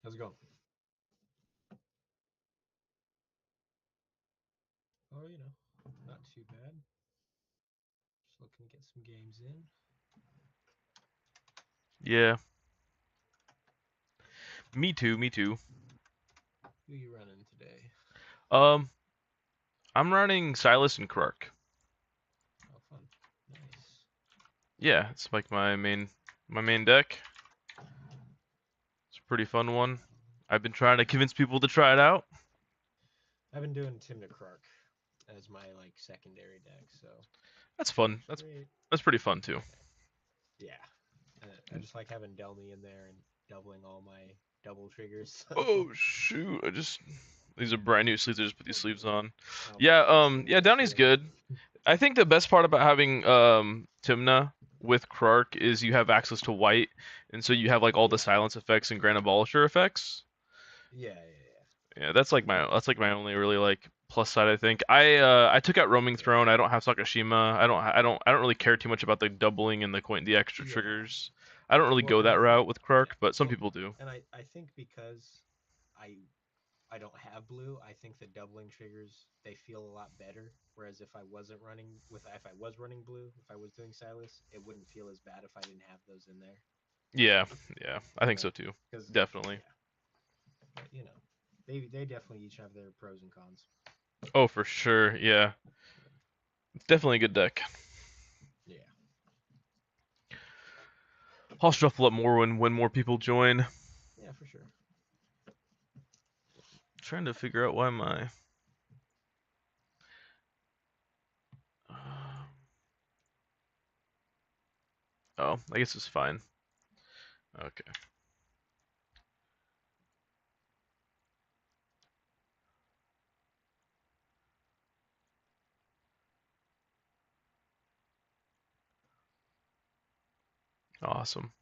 How's it going? Oh, not too bad. Just looking to get some games in. Yeah. Me too, me too. Who you running today? Um, I'm running Silas and KrarK. Oh, fun. Nice. Yeah, it's like my main deck. It's a pretty fun one. I've been trying to convince people to try it out. I've been doing Tim to KrarK as my secondary deck, so That's fun. works That's great. that's pretty fun too. Yeah, I just like having Delmy in there and doubling all my double triggers. So Oh shoot! These are brand new sleeves. I just put these sleeves on. oh my Yeah, gosh, they're yeah, nice Downey's feeling. good. I think the best part about having Timna with KrarK is you have access to white, and so you have like all the Yeah, silence effects and Grand Abolisher effects. yeah. Yeah, that's like my only really like plus side I think. I took out Roaming Throne. I don't have Sakashima. I don't really care too much about the doubling and the extra Yeah. triggers. I don't really Well, go and that I think route with KrarK, yeah. but some Well, people do. and I think because I I don't have blue, I think the doubling triggers they feel a lot better. Whereas if I was running blue, if I was doing Silas, it wouldn't feel as bad if I didn't have those in there. Yeah, yeah, I You think know, so too. because Definitely. yeah, but they definitely each have their pros and cons. Oh, for sure. Yeah, it's definitely a good deck. Yeah, I'll shuffle up more when more people join. yeah, for sure. Trying to figure out why my oh, I guess it's fine. Okay. Awesome.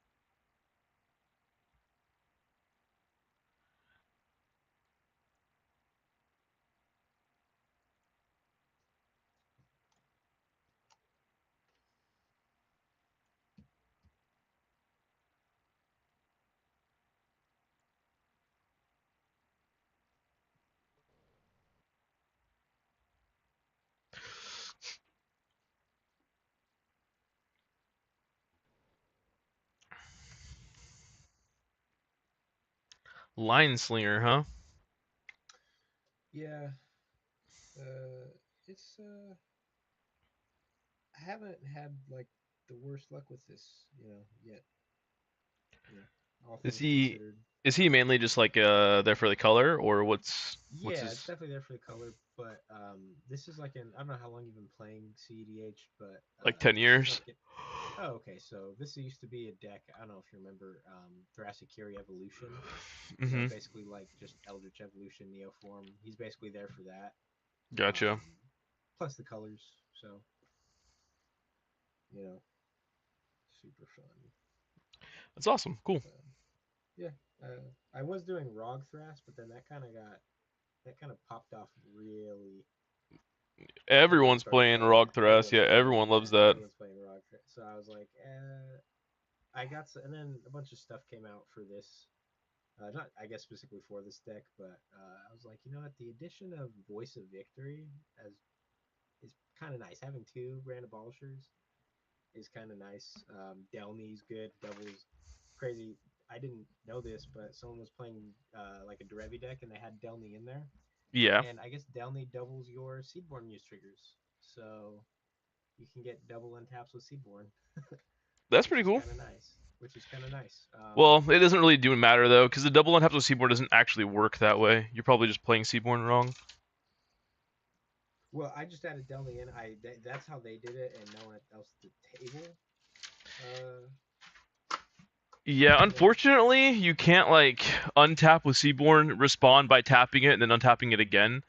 Line Slinger, huh? Yeah, it's I haven't had the worst luck with this, yet. You know, all Is things he considered. is he mainly just like there for the color or what's Yeah, it's his definitely there for the color, but this is I don't know how long you've been playing CEDH, but like 10 this is years? oh, okay. So this used to be a deck. I don't know if you remember Jurassic Curie Evolution. Mm-hmm. Basically like just Eldritch Evolution Neoform. He's basically there for that. Gotcha. Um, plus the colors, so you know, super fun. That's awesome. Cool. Yeah, I was doing Rog Thras, but then that kind of popped off really. Everyone Everyone's started playing playing Rock that. Thras. Yeah, everyone loves that. Everyone's playing Rog Thras. So I was like, and then a bunch of stuff came out for this. Not, I guess specifically for this deck, but I was like, you know what? The addition of Voice of Victory as is kind of nice. Having two Grand Abolishers is kind of nice. Delny's good. Doubles crazy. I didn't know this, but someone was playing like a Derevi deck and they had Delny in there. Yeah, And I guess Delny doubles your Seedborn use triggers. So you can get double untaps with Seedborn, that's which pretty is cool. kind of nice. Well, it doesn't really do matter though, because the double on with Seaborn doesn't actually work that way. You're probably just playing Seaborn wrong. Well, I just added Delny in. That's how they did it, and no one else at the table. Uh, Yeah, you know, unfortunately, you can't like untap with Seaborn, respawn by tapping it and then untapping it again.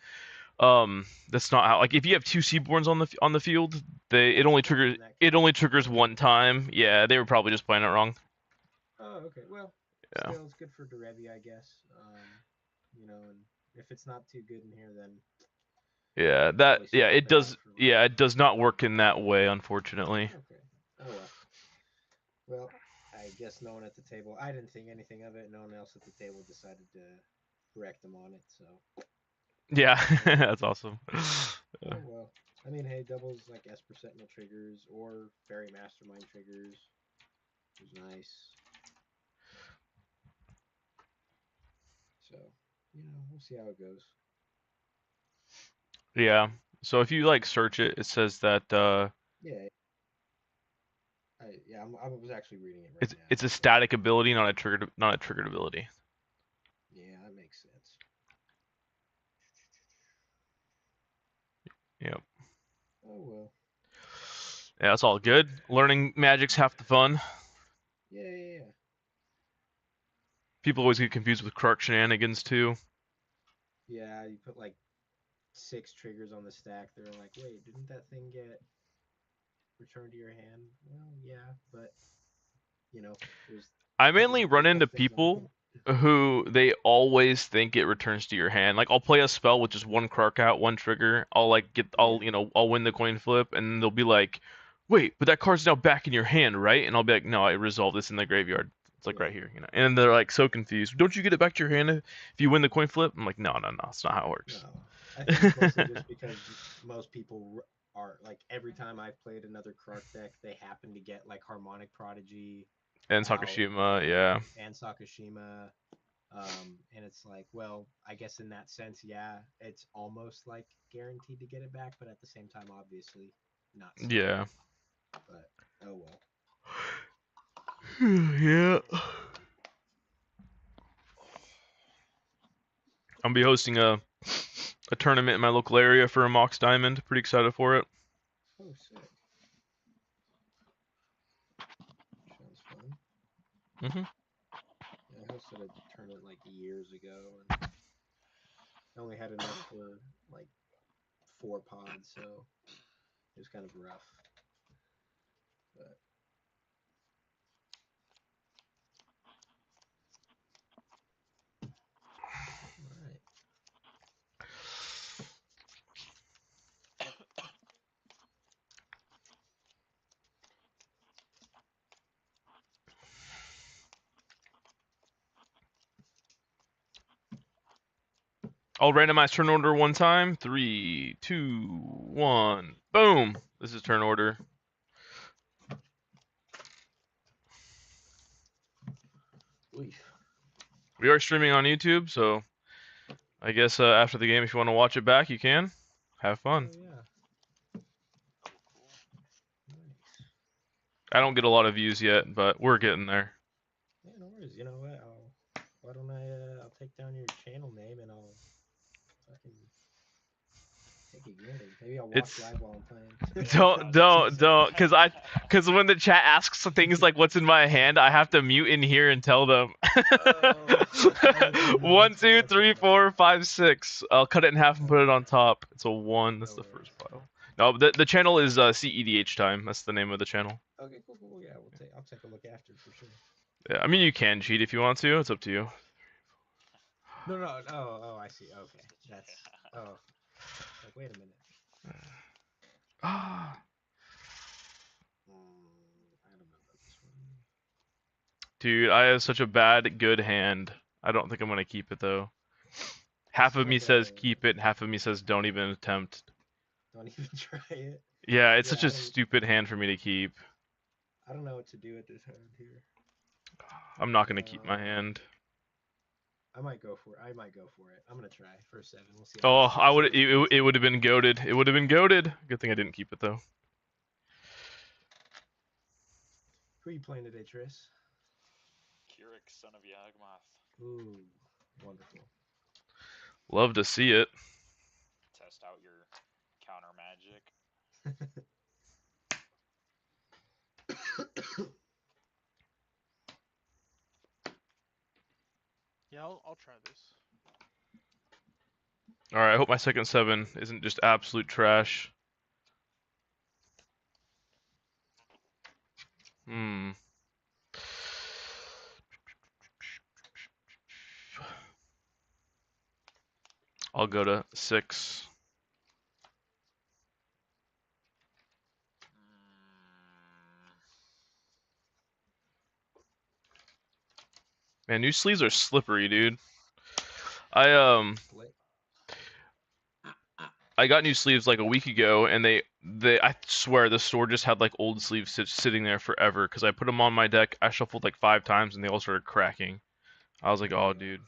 That's not how. Like if you have two Seaborns on the field, oh, then in that it case, only triggers yeah. one time. Yeah, they were probably just playing it wrong. Oh, okay. Well, Yeah. still, it's good for Derevi, I guess. And if it's not too good in here, then Yeah, probably swap it out for like. it does not work in that way, unfortunately. Okay. Oh well. Well, I guess no one at the table. I didn't think anything of it. No one else at the table decided to correct him on it. So Yeah, oh well. that's awesome. Oh well. I mean, hey, doubles like Esper Sentinel triggers or Fairy Mastermind triggers was nice. So we'll see how it goes. Yeah. So if you like search it, it says that Yeah, I was actually reading it right it's now. a So static ability, not a triggered ability. yeah, that makes sense. Yep. Oh well. Yeah, that's all good. Learning Magic's half the fun. Yeah. People always get confused with KrarK shenanigans too. Yeah, you put like 6 triggers on the stack. They're like, wait, didn't that thing get returned to your hand? Well, yeah, but there's I mainly technical run into things on it. people who they always think it returns to your hand. Like I'll play a spell with just one KrarK out, one trigger. Yeah, I'll win the coin flip, and they'll be like, "Wait, but that card's now back in your hand, right?" And I'll be like, "No, I resolved this in the graveyard. It's like yeah. right here." And they're like so confused. Don't you get it back to your hand if you win the coin flip? I'm like, no, it's not how it works. No, I think it's mostly just because most people are like every time I've played another KrarK deck, they happen to get like Harmonic Prodigy And out Sakashima, yeah, and Sakashima. And it's like, well, I guess in that sense, yeah, it's almost like guaranteed to get it back, but at the same time, obviously, not so. yeah, But oh well. yeah. I'll be hosting a tournament in my local area for a Mox Diamond. Pretty excited for it. Oh, sick. Sounds fun. Hmm. Yeah, I hosted a tournament like years ago, and I only had enough for like 4 pods, so it was kind of rough. But all right. I'll randomize turn order one time. 3, 2, 1. Boom. This is turn order. Oof. We are streaming on YouTube, so I guess after the game, if you want to watch it back, you can. Have fun. Oh yeah. Oh, cool. Nice. I don't get a lot of views yet, but we're getting there. Yeah, no worries. You know what? Why don't I'll take down your channel name and I'll fucking take advantage. Maybe I'll watch It's live while I'm playing. Don't. because when the chat asks things like "What's in my hand," I have to mute in here and tell them. Oh, okay. One, That's two, fair three, enough. four, five, six. I'll cut it in half and put it Okay. on top. It's a one. That's No the worries. first pile. No, the channel is CEDH time. That's the name of the channel. Okay, cool. Yeah, I'll take a look after for sure. Yeah, I mean you can cheat if you want to. It's up to you. No. Oh, I see. Okay, that's. Oh, it's like wait a minute. Ah, I don't know about this one. dude, I have such a bad good hand. I don't think I'm gonna keep it though. This Half is of me like says a keep it, and half of me says don't even attempt. don't even try it. Yeah, it's Yeah, such a stupid hand for me to keep. I don't know what to do at this hand here. I'm not gonna keep my Um, hand. I might go for it. I'm gonna try for a 7. We'll see how Oh, this I would. goes. It would have been goaded. It would have been goaded. Good thing I didn't keep it though. Who are you playing today, Tris? KrarK, son of Yawgmoth. Ooh, wonderful. Love to see it. Test out your counter magic. Yeah, I'll try this. All right. I hope my second 7 isn't just absolute trash. Hmm. I'll go to 6. Mm, Man, new sleeves are slippery, dude. I Split. I got new sleeves like a week ago, and they I swear the store just had like old sleeves sitting there forever because I put them on my deck. I shuffled like 5 times, and they all started cracking. I was like, oh, Yeah. dude,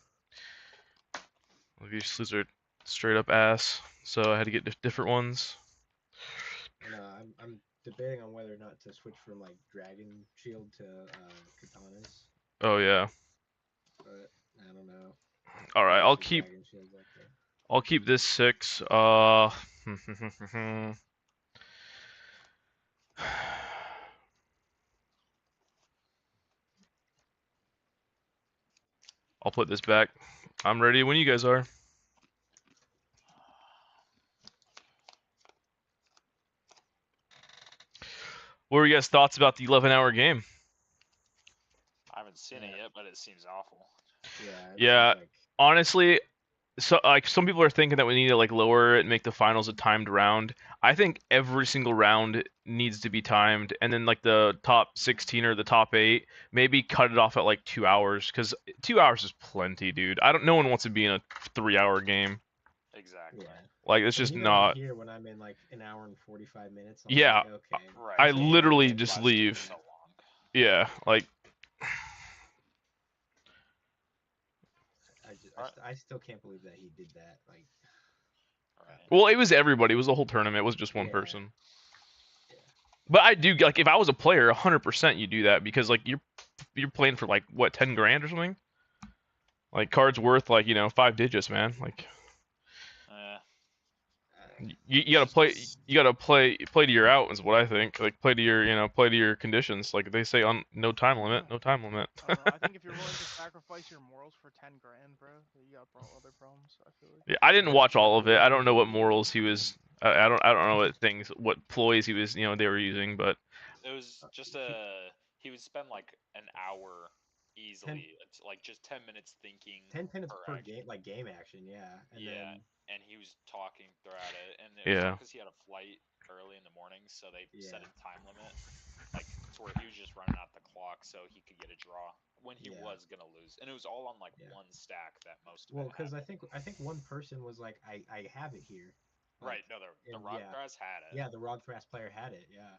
well, these sleeves are straight up ass. So I had to get different ones. And I'm debating on whether or not to switch from like Dragon Shield to Katanas, Oh yeah. but I don't know. All right, Obviously, Dragon Shield's like the. I'll keep this 6. I'll put this back. I'm ready when you guys are. What were you guys' thoughts about the 11-hour game? I haven't seen it yet, but it seems awful. Yeah. Yeah, Like... honestly, so like some people are thinking that we need to like lower it and make the finals a timed round. I think every single round needs to be timed, and then like the top 16 or the top 8, maybe cut it off at like 2 hours, because 2 hours is plenty, dude. No one wants to be in a 3-hour game. Exactly. Yeah. Like it's And just even not. Here, when I'm in like an hour and 45 minutes, I'm Yeah, like, okay. Right. I So literally it just lasts leave. so long. Yeah, like I still can't believe that he did that. Like, Right. well, it was everybody. It was the whole tournament. It was just one Yeah. person. Yeah. But I do like if I was a player, 100% you do that because like you're playing for like what 10 grand or something. Like cards worth like 5 digits, man. Like you gotta play. You gotta play to your out is what I think. Like play to your play to your conditions. Like they say on no time limit, no time limit. Bro, I think if you're willing to sacrifice your morals for 10 grand, bro, you got other problems. I feel like. Yeah, I didn't watch all of it. I don't know what morals he was. I don't know what ploys he was. They were using, but it was just he would spend like an hour easily. It's like just 10 minutes thinking. 10 minutes per action. game, like game action, yeah. And then and he was talking throughout it, and it was yeah. because he had a flight early in the morning, so they set a Yeah. time limit, like to where he was just running out the clock so he could get a draw when he was gonna lose, and it was all on like one stack that most of Well, it because I happened. think one person was like, I have it here. Right. No, the Rockgrass had it. Yeah, the Rogthras player had it. Yeah.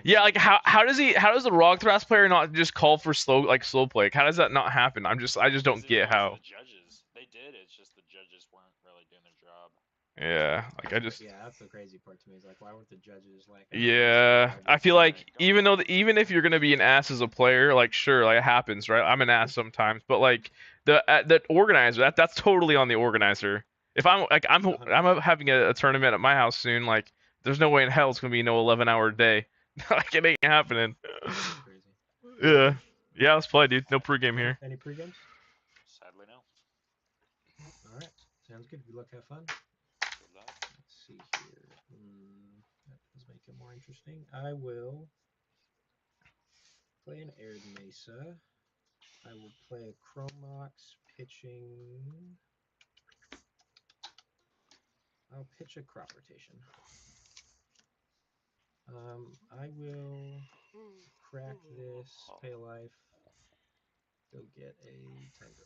Yeah, like how does the Rogthras player not just call for slow play? Like, how does that not happen? I just don't get how. The judges, they did. It's just the judges weren't really doing their job. Yeah, like I just. Yeah, that's the crazy part to me. Is like, why weren't the judges like? Yeah, I feel like even if you're gonna be an ass as a player, like sure, like it happens, right? I'm an ass sometimes, but like the organizer, that's totally on the organizer. If I'm having a tournament at my house soon, like there's no way in hell it's gonna be no 11-hour day. Like it ain't happening. Crazy. Yeah, let's play, dude. No pregame here. Any pregames? Sadly, no. All right, sounds good. Good luck, have fun. Good luck. Let's see here. That does make it more interesting. I will play an Arid Mesa. I will play a Chromox pitching. I'll pitch a crop rotation. I will crack this, pay a life, go get a Tundra.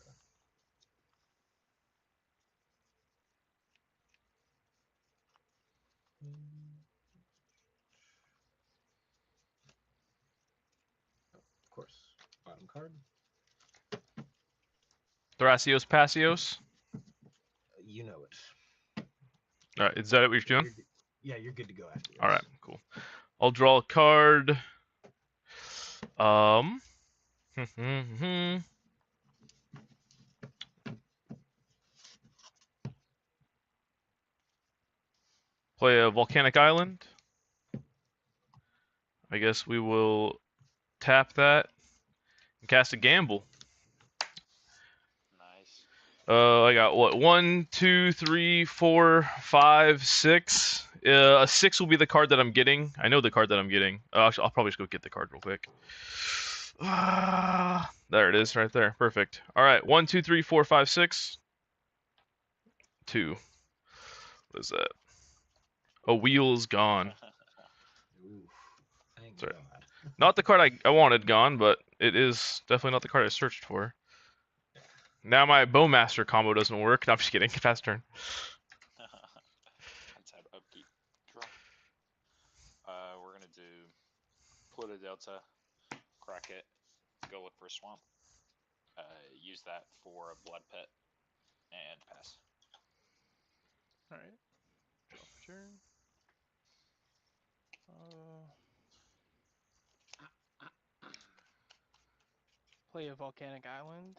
Oh, of course, bottom card. Thrasios Passios. You know it. All right, is that what you're doing? You're good to go after this. All right, cool. I'll draw a card. Play a Volcanic Island. I guess we will tap that and cast a Gamble. Nice. I got what? 1, 2, 3, 4, 5, 6. A 6 will be the card that I'm getting. I know the card that I'm getting. Actually, I'll probably just go get the card real quick. There it is, right there. Perfect. All right, 1, 2, 3, 4, 5, 6. 2. What is that? A wheel is gone. Ooh, Sorry. Not the card I wanted gone, but it is definitely not the card I searched for. Now my Bowmaster combo doesn't work. No, I'm just kidding. Fast turn. Untap, upkeep, draw. We're gonna do Pluto Delta, crack it, go look for a swamp. Use that for a blood pet, and pass. All right. Draw for turn. Play a Volcanic Island.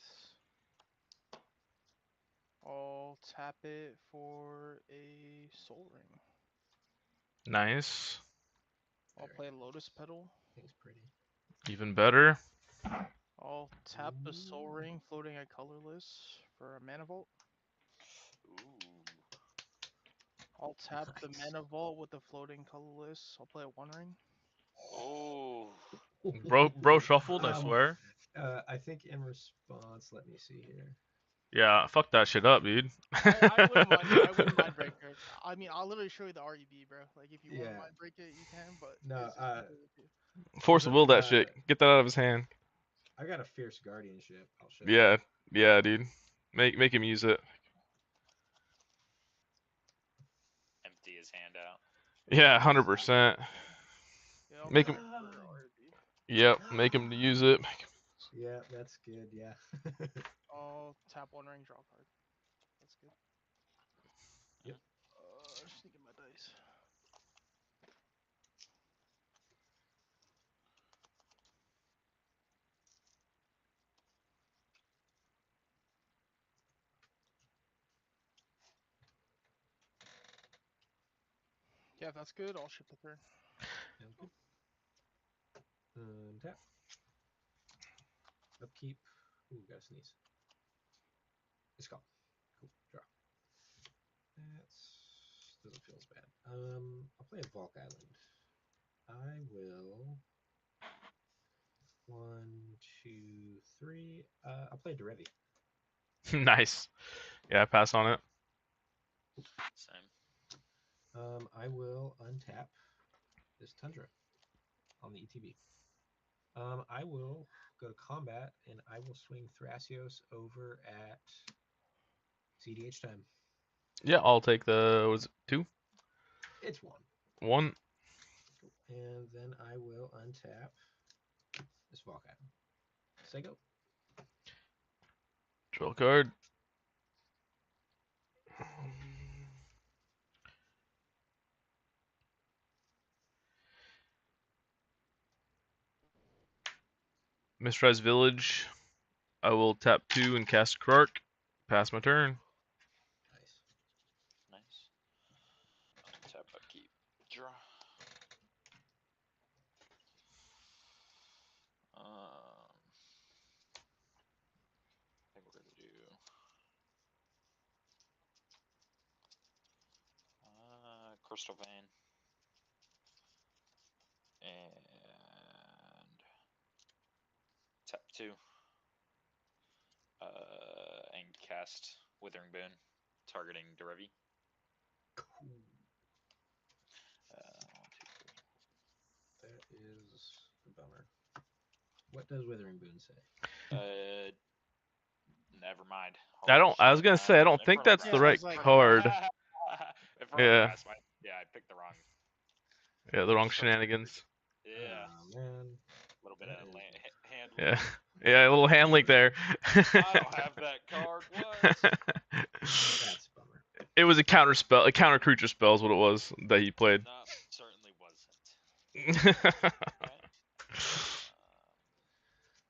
I'll tap it for a Soul Ring. Nice. I'll play a Lotus Petal. I think it's pretty. Even better. I'll tap the Soul Ring, floating at colorless for a Mana Vault. Ooh. I'll tap the Mana Vault with the floating colorless. I'll play a One Ring. Oh. Bro shuffled, I swear. I think in response, let me see here. Yeah, fuck that shit up, dude. I wouldn't mind. I wouldn't mind break it. I mean, I'll literally show you the REB, bro. Like, if you want to mind break it, you can. But no, it's completely up to you. Force of will that shit. Get that out of his hand. I got a Fierce Guardianship. I'll show Yeah, you. yeah, dude. Make him use it. Empty his hand out. Yeah, 100%. Yeah, I'll Make play him. REB. Yep, make him use it. Yeah, that's good. Yeah. I'll tap One Ring, draw a card. That's good. Yep. Just thinking my dice. Yeah, if that's good, I'll ship the turn. Sounds good. Tap. Upkeep. Ooh, gotta sneeze. It's gone. Cool. Draw. That doesn't feel as bad. I'll play a Volk Island. I will. 1, 2, 3. I'll play Derevi. Nice. Yeah, pass on it. Same. I will untap this Tundra on the ETB. I will go to combat and I will swing Thrasios over at CEDH time. Yeah, I'll take the. Was it 2? It's 1. 1. And then I will untap this Volk Island. Say go. Draw card. Mistrise Village. I will tap 2 and cast KrarK. Pass my turn. Nice. Untap, upkeep, draw. I think we're gonna do Crystal Vein and tap 2 and cast Withering Boon, targeting Derevi. Cool. 1, 2, 3. That is a bummer. What does Withering Boon say? Never mind. I don't. I was gonna say I don't think that's the right card. Yeah. Yeah, I picked the wrong. Yeah, the wrong shenanigans. Yeah. Oh, man. A little bit of hand. Yeah. Yeah, a little hand leak there. I don't have that card. What? That's a bummer. It was a counter spell, a counter creature spell is what it was that he played. No, certainly wasn't. Okay.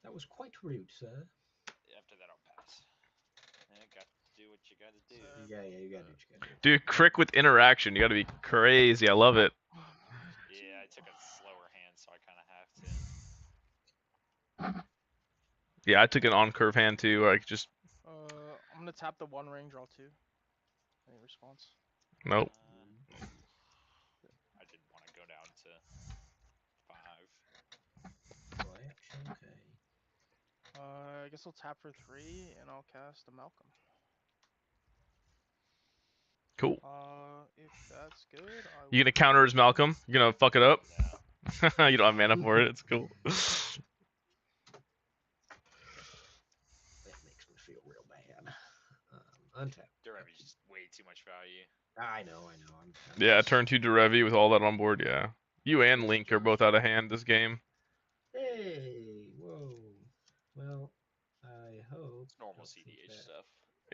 That was quite rude, sir. After that, I'll pass. Yeah, got to do what you gotta do. You gotta do what you gotta do. Dude, crick with interaction. You gotta be crazy. I love it. Yeah, I took a slower hand, so I kind of have to. Yeah, I took an on curve hand too. Where I could just. I'm gonna tap the One Ring, draw 2. Any response? Nope. I didn't want to go down to 5. Okay. I guess I'll tap for 3 and I'll cast a Malcolm. Cool. If that's good, You gonna counter his Malcolm? You gonna fuck it up? No. You don't have mana for it. It's cool. That makes me feel real bad. Untap. Derevi's just way too much value. I know. Yeah, turn 2 Derevi with all that on board. Yeah, you and Link are both out of hand this game. Hey, whoa. Well, I hope. It's normal don't think CDH that- stuff.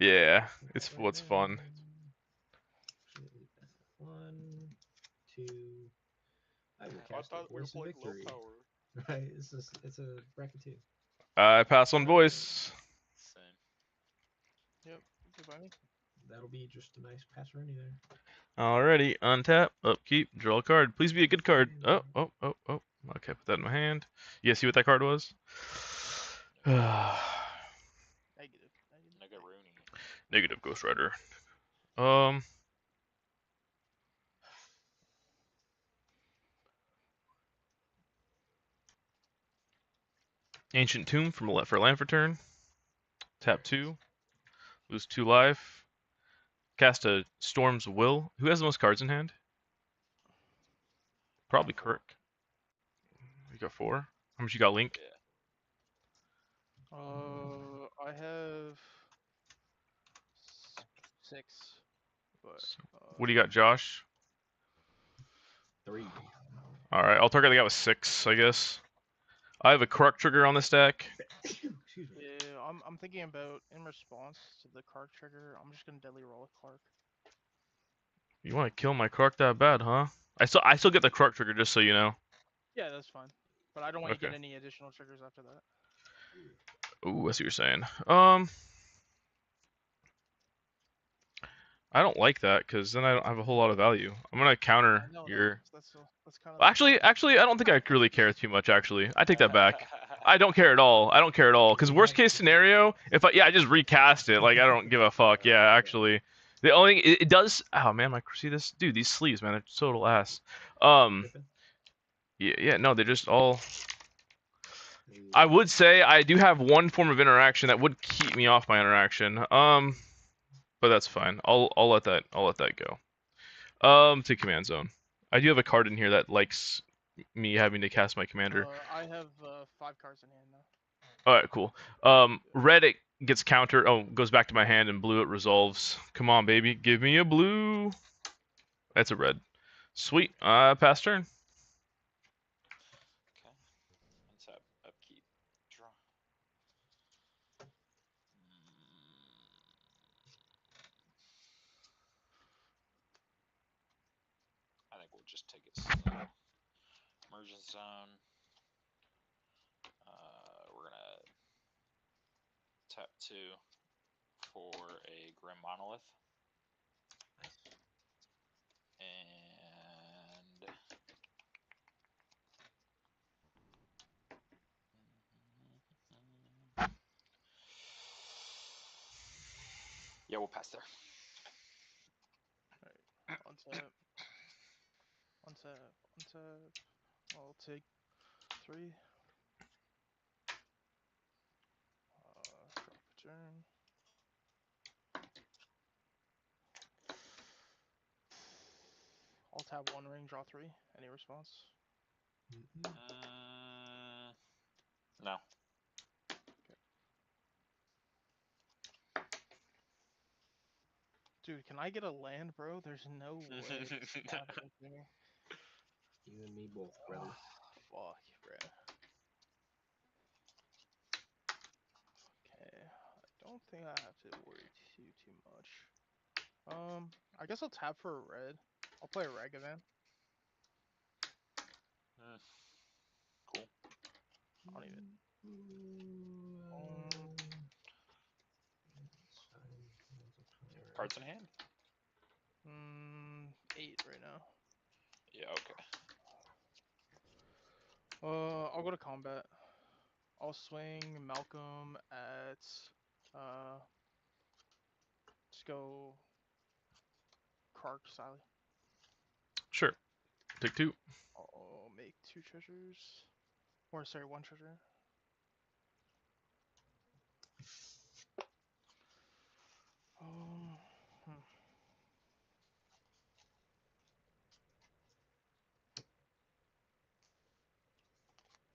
Yeah, it's right what's now. fun. Should leave that. 1, 2. I will I cast thought a we were voice of playing low victory. power. Right, it's a bracket 2. I pass on voice. Same. Yep. Goodbye me. That'll be just a nice pass runny there. Alrighty, untap, upkeep, draw a card. Please be a good card. Oh. Okay, put that in my hand. You guys see what that card was? Negative. Nagaroony. Negative Ghost Rider. Ancient Tomb for land for turn. Tap 2. Lose 2 life. Cast a Storm's Will. Who has the most cards in hand? Probably KrarK. You got 4. How much you got, Link? Yeah. I have 6. But What do you got, Josh? 3. Alright, I'll target the guy with 6, I guess. I have a KrarK trigger on this deck. Excuse me. yeah, I'm thinking about in response to the KrarK trigger, I'm just gonna deadly roll with KrarK. You want to kill my KrarK that bad, huh? I still get the KrarK trigger, just so you know. Yeah, that's fine. But I don't want to Okay. get any additional triggers after that. Ooh, I see what you're saying. I don't like that because then I don't have a whole lot of value. I'm gonna counter I know your. that's kind of Actually, I don't think I really care too much. Actually, I take that back. I don't care at all. I don't care at all. Because worst case scenario, if I just recast it. Like I don't give a fuck. Yeah, actually, the only thing it does. Oh man, see this, dude. These sleeves, man, are total ass. Yeah. No, they're just all. I would say I do have one form of interaction that would keep me off my interaction. But that's fine. I'll let that go. To command zone. I do have a card in here that likes me having to cast my commander. I have 5 cards in hand now. All right, cool. Red it gets counter. Oh, goes back to my hand, and blue it resolves. Come on, baby, give me a blue. That's a red. Sweet. Pass turn. Okay. Untap, upkeep, draw. I think we'll just take it slow. Emergence zone. We're gonna tap 2 for a Grim Monolith. And yeah, we'll pass there. Alright. Untap. I'll take 3. Drop a turn. I'll tap 1 ring, draw 3. Any response? No. Dude, can I get a land, bro? There's no way this is happening to me. You and me both, brother. Fuck, bro. Okay, I don't think I have to worry too much. I guess I'll tap for a red. I'll play a Ragavan. Cool. I don't even. Cards in hand? 8 right now. Yeah, okay. I'll go to combat. I'll swing Malcolm at just go KrarK Silas. Sure. Take 2. I'll make 2 treasures. Or sorry, 1 treasure.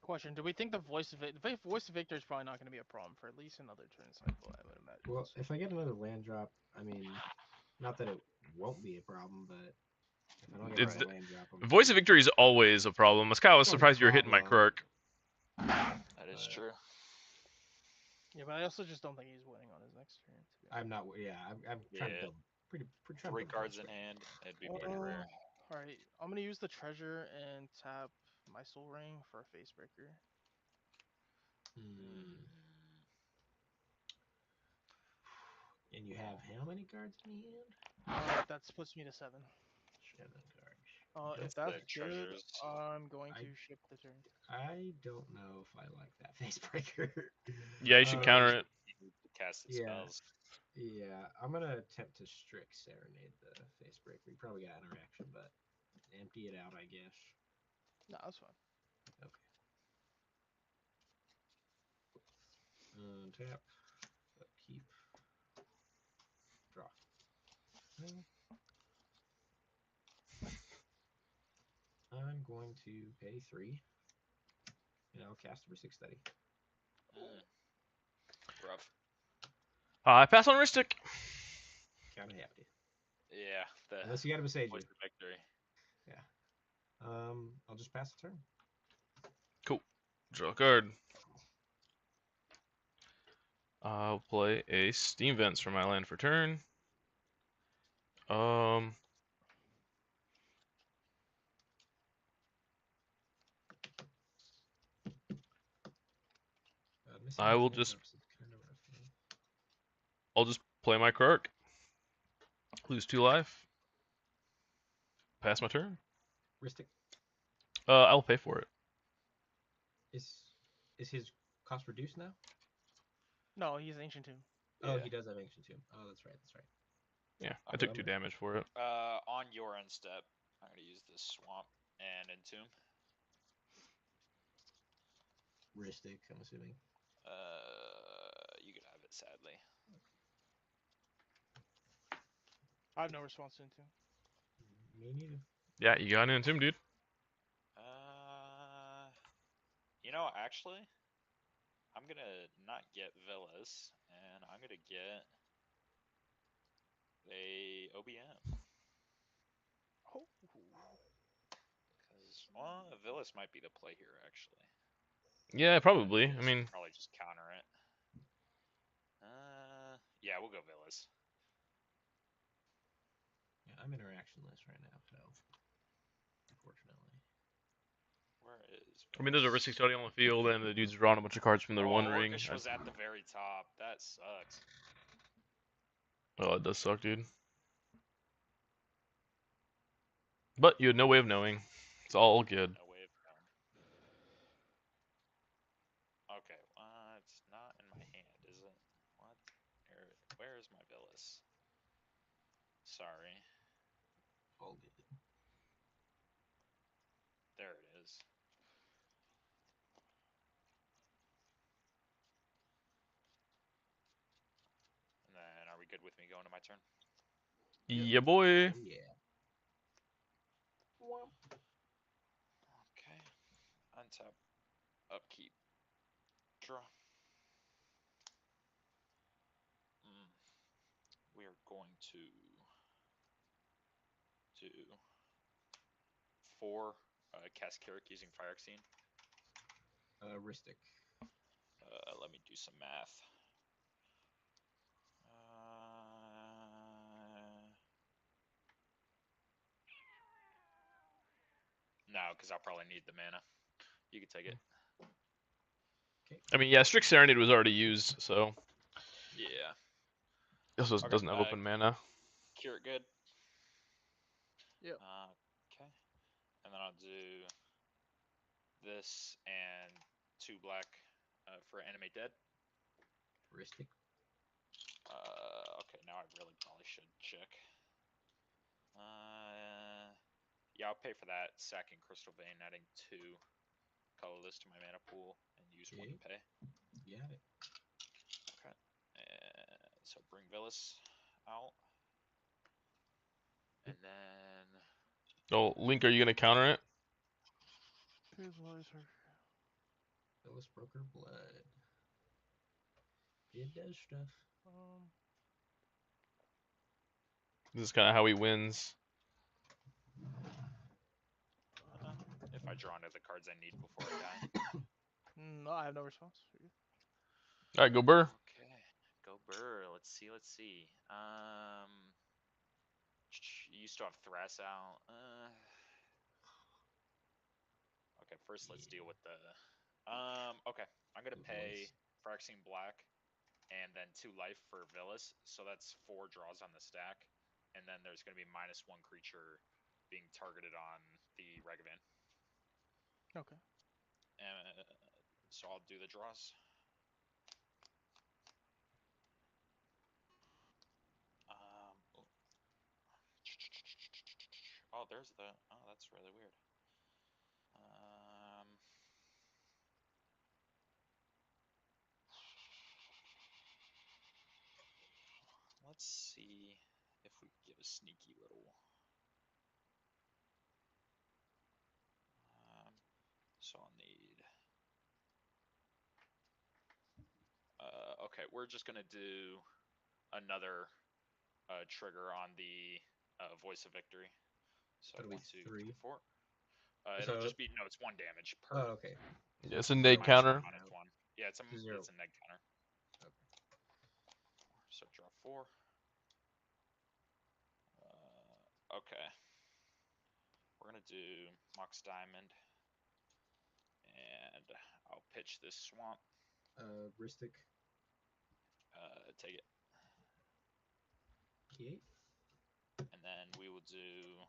Question: do we think the voice of Victor is probably not going to be a problem for at least another turn cycle? I would imagine. Well, So. if I get another land drop, I mean, not that it won't be a problem, but if I don't get It's another land drop, I'm Voice of Victory is always a problem. That's kind of was Always a surprised you were hitting my problem. KrarK. That is true. Yeah, but I also just don't think he's winning on his next turn. I'm not. Yeah, I'm trying to Yeah. build pretty trying to 3 build cards in quick. hand. It'd be pretty rare. Alright, I'm gonna use the treasure and tap my soul ring for a face breaker. And you have how many cards in hand? That puts me to 7. 7 cards. If The that's good, treasures. I'm going to ship the turn. I don't know if I like that face breaker. Yeah, you should counter it. Cast the Yeah. spells. Yeah, I'm gonna attempt to Strict Serenade the face breaker. You probably got interaction, but empty it out, I guess. No, that's fine. Okay. Tap. Upkeep. Draw. I'm going to pay 3. And I'll cast a Mystic Study. Rough. I pass on Ristic. Kind of have to. Yeah. Unless you got a Message. Voice of Victory. Yeah. I'll just pass the turn. Cool. Draw a card. I'll play a Steam Vents for my land for turn. I will just. Kind of rough, I'll just play my KrarK. Lose 2 life. Pass my turn. Ristic. I'll pay for it. Is his cost reduced now? No, he's Ancient Tomb. Oh, Yeah. he does have Ancient Tomb. Oh, that's right. Yeah, I took 2 damage for it. On your end step, I'm gonna use this swamp and entomb. Ristic, I'm assuming. You can have it, sadly. I have no response to Entomb. Me neither. Yeah, you got an Entomb, dude. Actually, I'm gonna not get villas, and I'm gonna get a OBM. Oh. Because villas might be the play here, actually. Yeah, probably. I mean, probably just counter it. Yeah, we'll go villas. Yeah, I'm interactionless right now, so unfortunately. Where is? I mean, there's a Ristic Study on the field, and the dude's drawing a bunch of cards from their One Ring. Orcish was at the very top. That sucks. Oh, it does suck, dude. But you had no way of knowing. It's all good. No way of knowing. Okay, it's not in my hand, is it? What? Where is my villas? Sorry. All good. There it is. And then, are we good with me going to my turn? Yeah, boy. Oh, yeah. Okay. Untap. Upkeep. Draw. We are going to do 4 cast KrarK using Fire Scene. Ristic. Let me do some math. No, because I'll probably need the mana. You can take it. Okay. I mean, yeah, Strict Serenade was already used, so. Yeah. This doesn't have open mana. KrarK good? Yep. Okay. And then I'll do this and 2 black for Animate Dead. Ristic. Okay, now I really probably should check. Yeah, I'll pay for that. Sacking Crystal Vein, adding 2 colorless to my mana pool, and use 1 to pay. Got it. Okay. So bring Villas out. And then... Oh, Link, are you going to counter it? Phyllis broke her blood. It does stuff. This is kind of how he wins. If I draw into the cards I need before I die. No, I have no response. All right, go Burr. Okay, go Burr. Let's see. You still have Thrass out. Okay, first let's deal with the. Okay, I'm gonna pay Phyrexian Black, and then 2 life for Villas, so that's 4 draws on the stack, and then there's gonna be -1 creature being targeted on the Regavan. Okay. So I'll do the draws. Oh, there's the. Oh, that's really weird. Let's see if we can get a sneaky little. So I'll need. Okay, we're just gonna do another trigger on the Voice of Victory. So That'll 1, be 2, 3, 3. 4. So, It'll just be no. It's 1 damage per. Oh, okay. Yeah, it's a neg counter. -1. Yeah, it's a neg counter. Okay. So draw 4. Okay. We're gonna do Mox Diamond, and I'll pitch this swamp. Ristic. Take it. K8. And then we will do.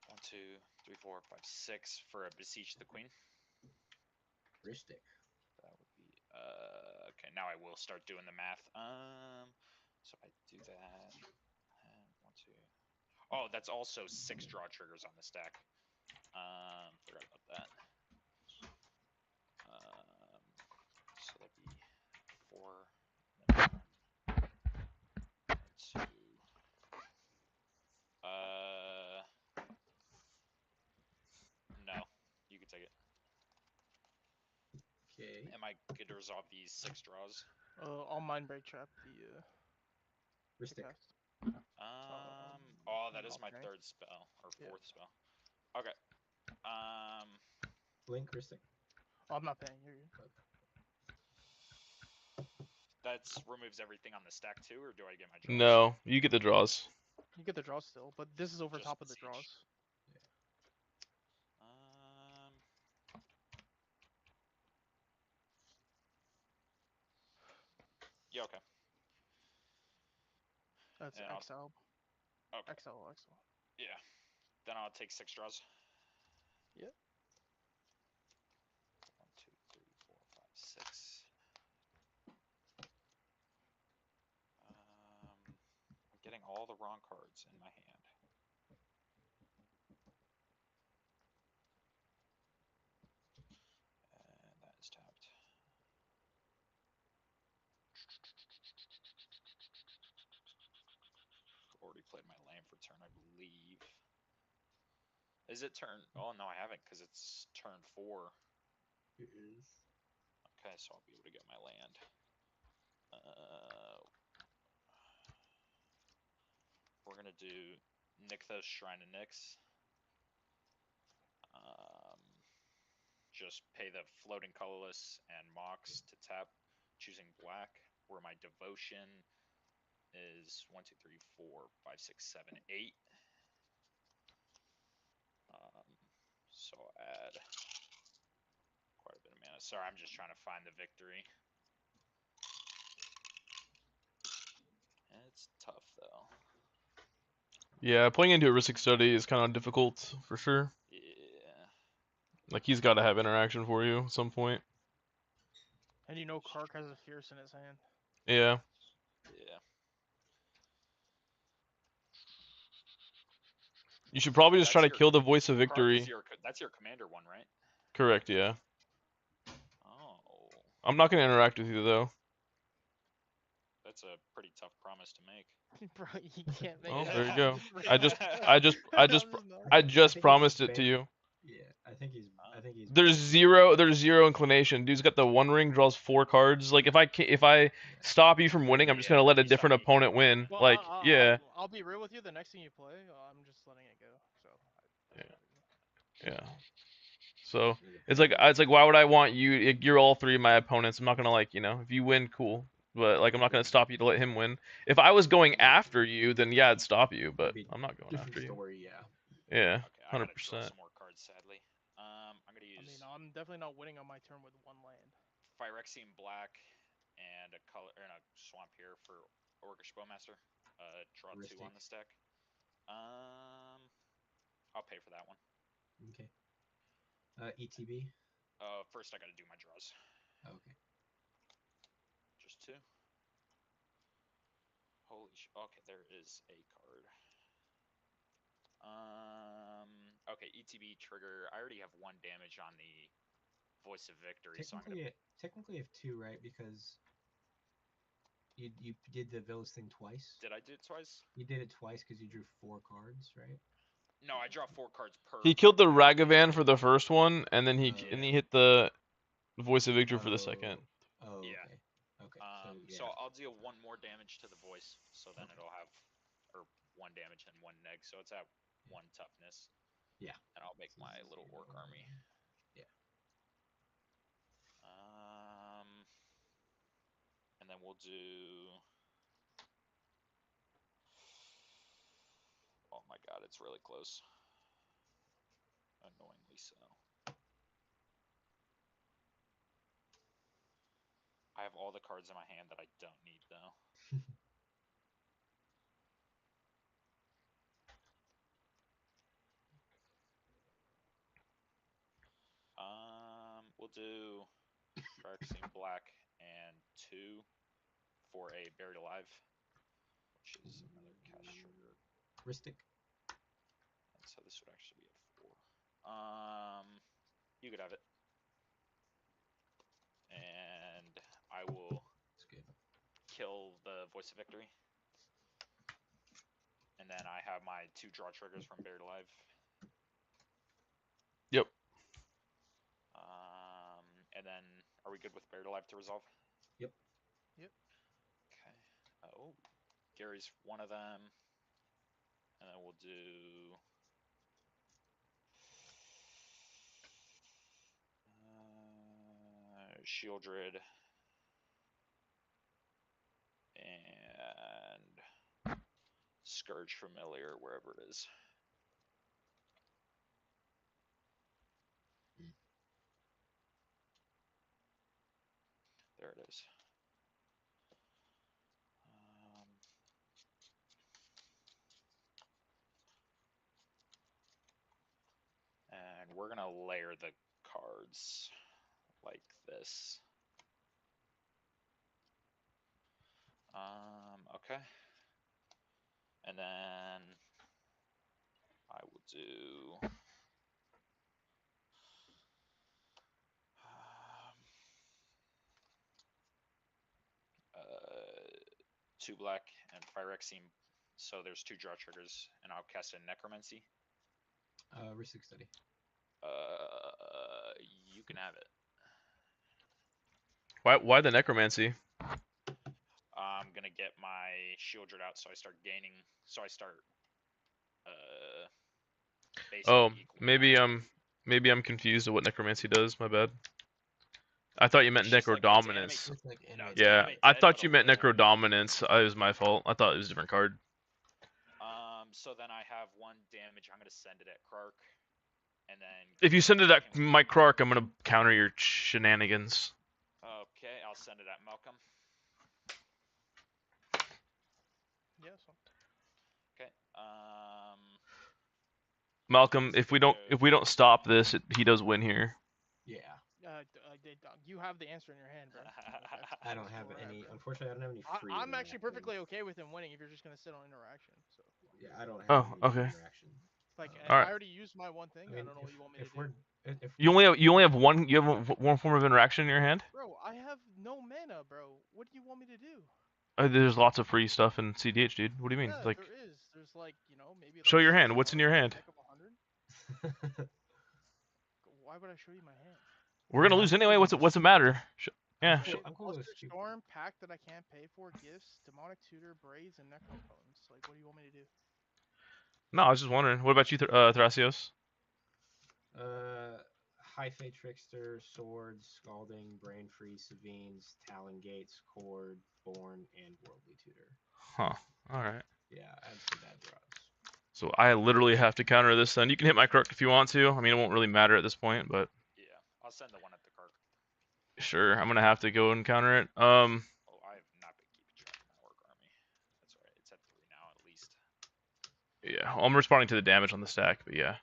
1, 2, 3, 4, 5, 6 for a Beseech the Queen. Ristic. That would be okay. Now I will start doing the math. So if I do that, 1, 2. Oh, that's also 6 draw triggers on the stack. Forgot about that. So that'd be 4, then 1, 2. No, you can take it. Okay. Am I good to resolve these 6 draws? I'll Mind Break Trap the Ristic. cast. Oh, that is my okay. 3rd spell or 4th Yeah. spell. Okay. Blink Ristic. Oh, I'm not paying. You're good. That removes everything on the stack too, or do I get my draws? No, you get the draws. You get the draws still, but this is over Just top of the Beseech. draws. Yeah, okay. That's And XL. Okay. XL. Yeah. Then I'll take 6 draws. Yep. 1, 2, 3, 4, 5, 6. I'm getting all the wrong cards in my hand. And that is tapped. Already played my land for turn, I believe. Is it turn? Oh, no, I haven't, because it's turn 4. It is. Okay, so I'll be able to get my land. We're going to do Nykthos, Shrine of Nyx. Just pay the floating colorless and Mox to tap, choosing black, where my devotion is 1, 2, 3, 4, 5, 6, 7, 8. So I'll add quite a bit of mana. Sorry, I'm just trying to find the victory. It's tough though. Yeah, playing into a Ristic Study is kind of difficult for sure. Yeah. Like he's got to have interaction for you at some point. And you know KrarK has a Fierce in his hand. Yeah. Yeah. You should probably just try to kill the Voice of Victory. That's your commander one, right? Correct, yeah. Oh. I'm not going to interact with you though. that's a pretty tough promise to make. Bro, you can't make Well, that there you promise go. right now. I I just think promised he's it to you. Yeah, I think he's. There's zero inclination. Dude's got the one ring, draws 4 cards. Like if I stop you from winning, I'm just gonna let a you stop different me. opponent win. Well, Like yeah, I'll be real with you. The next thing you play, I'm just letting it go. So. yeah. So it's Independent. like why would I want you? You're all 3 of my opponents. I'm not gonna like if you win, cool. But like I'm not gonna stop you to let him win. If I was going after you, then yeah, I'd stop you. But Be I'm not going different after you. story, yeah. Yeah, Okay, I gotta 100%. draw some more cards, sadly. I'm gonna I mean, use I'm definitely not winning on my turn with 1 land. Phyrexian Black and a color and a swamp here for Orcish Bowmaster. Draw 2 on this deck. I'll pay for that one. Okay. ETB. First I gotta do my draws. Okay. Just 2. Holy sh! Okay, there is a card. Okay, ETB trigger. I already have 1 damage on the Voice of Victory, so I'm gonna. Technically, you have 2, right? Because you did the village thing twice. Did I do it twice? You did it twice because you drew 4 cards, right? No, I draw 4 cards per. He killed the Ragavan for the first one, and then he Yeah. hit the Voice of Victory for the second. Oh, Yeah. okay. Okay. So I'll deal 1 more damage to the voice, so then it'll have, or 1 damage and 1 neg, so it's at 1 toughness. Yeah. And I'll make my little orc army. Yeah. And then we'll do. Oh my god, it's really close. Annoyingly so. I have all the cards in my hand that I don't need, though. We'll do Phyrexian Black and 2 for a Buried Alive, which is another cast trigger. Ristic. And so this would actually be a 4. You could have it. And I will kill the Voice of Victory. And then I have my 2 draw triggers from Buried Alive. Yep. And then, are we good with Buried Alive to resolve? Yep. Yep. Okay. Oh, Gary's one of them. And then we'll do. Shieldred. And Scourge Familiar, wherever it is. There it is. And we're gonna layer the cards like this. Okay. And then I will do 2 black and Phyrexian. So there's 2 draw triggers, and I'll cast a Necromancy. Ristic Study. You can have it. Why the Necromancy? I'm gonna get my Shieldred out, so I start gaining. So I start. Oh, maybe I'm confused of what Necromancy does. My bad. I thought you meant Necrodominance. Yeah, I thought you meant Necrodominance. It was my fault. I thought it was a different card. So then I have 1 damage. I'm gonna send it at KrarK, and then. If you send it at my KrarK, I'm gonna counter your shenanigans. Okay, I'll send it at Malcolm. Yes. Okay. Malcolm, if we don't stop this, he does win here. Yeah. You have the answer in your hand, bro. I don't have any. Unfortunately, I don't have any free. I'm actually perfectly okay with him winning if you're just gonna sit on interaction. So. Yeah, I don't have any okay. interaction. Like, All right. I already used my 1 thing. I don't know what you want me to do. You only have one. You have one form of interaction in your hand. Bro, I have no mana, bro. What do you want me to do? There's lots of free stuff in CDH, dude. What do you mean? Yeah, Like, there is. There's like, maybe show like your 6 hand. What's in your stars, hand? deck of 100. Why would I show you my hand? We're gonna Man, lose I'm anyway. cool What's with it stupid. matter? Yeah. Okay, I'm cool with Luster stupid. Storm, pack that I can't pay for, gifts, demonic tutor, braids, and necropotence. Like, what do you want me to do? No, I was just wondering. What about you, Thrasios? High Fate Trickster, Swords, Scalding, Brain Freeze, Savines, Talon Gates, Cord, Born, and Worldly Tutor. Huh. All right. Yeah, I had some bad draws. So I literally have to counter this then. You can hit my KrarK if you want to. I mean, it won't really matter at this point, but Yeah, I'll send the one at the KrarK. sure, I'm gonna have to go and counter it. Oh, I have not been keeping track of my orc army. That's alright. It's at 3 now at least. Yeah, I'm responding to the damage on the stack, but yeah.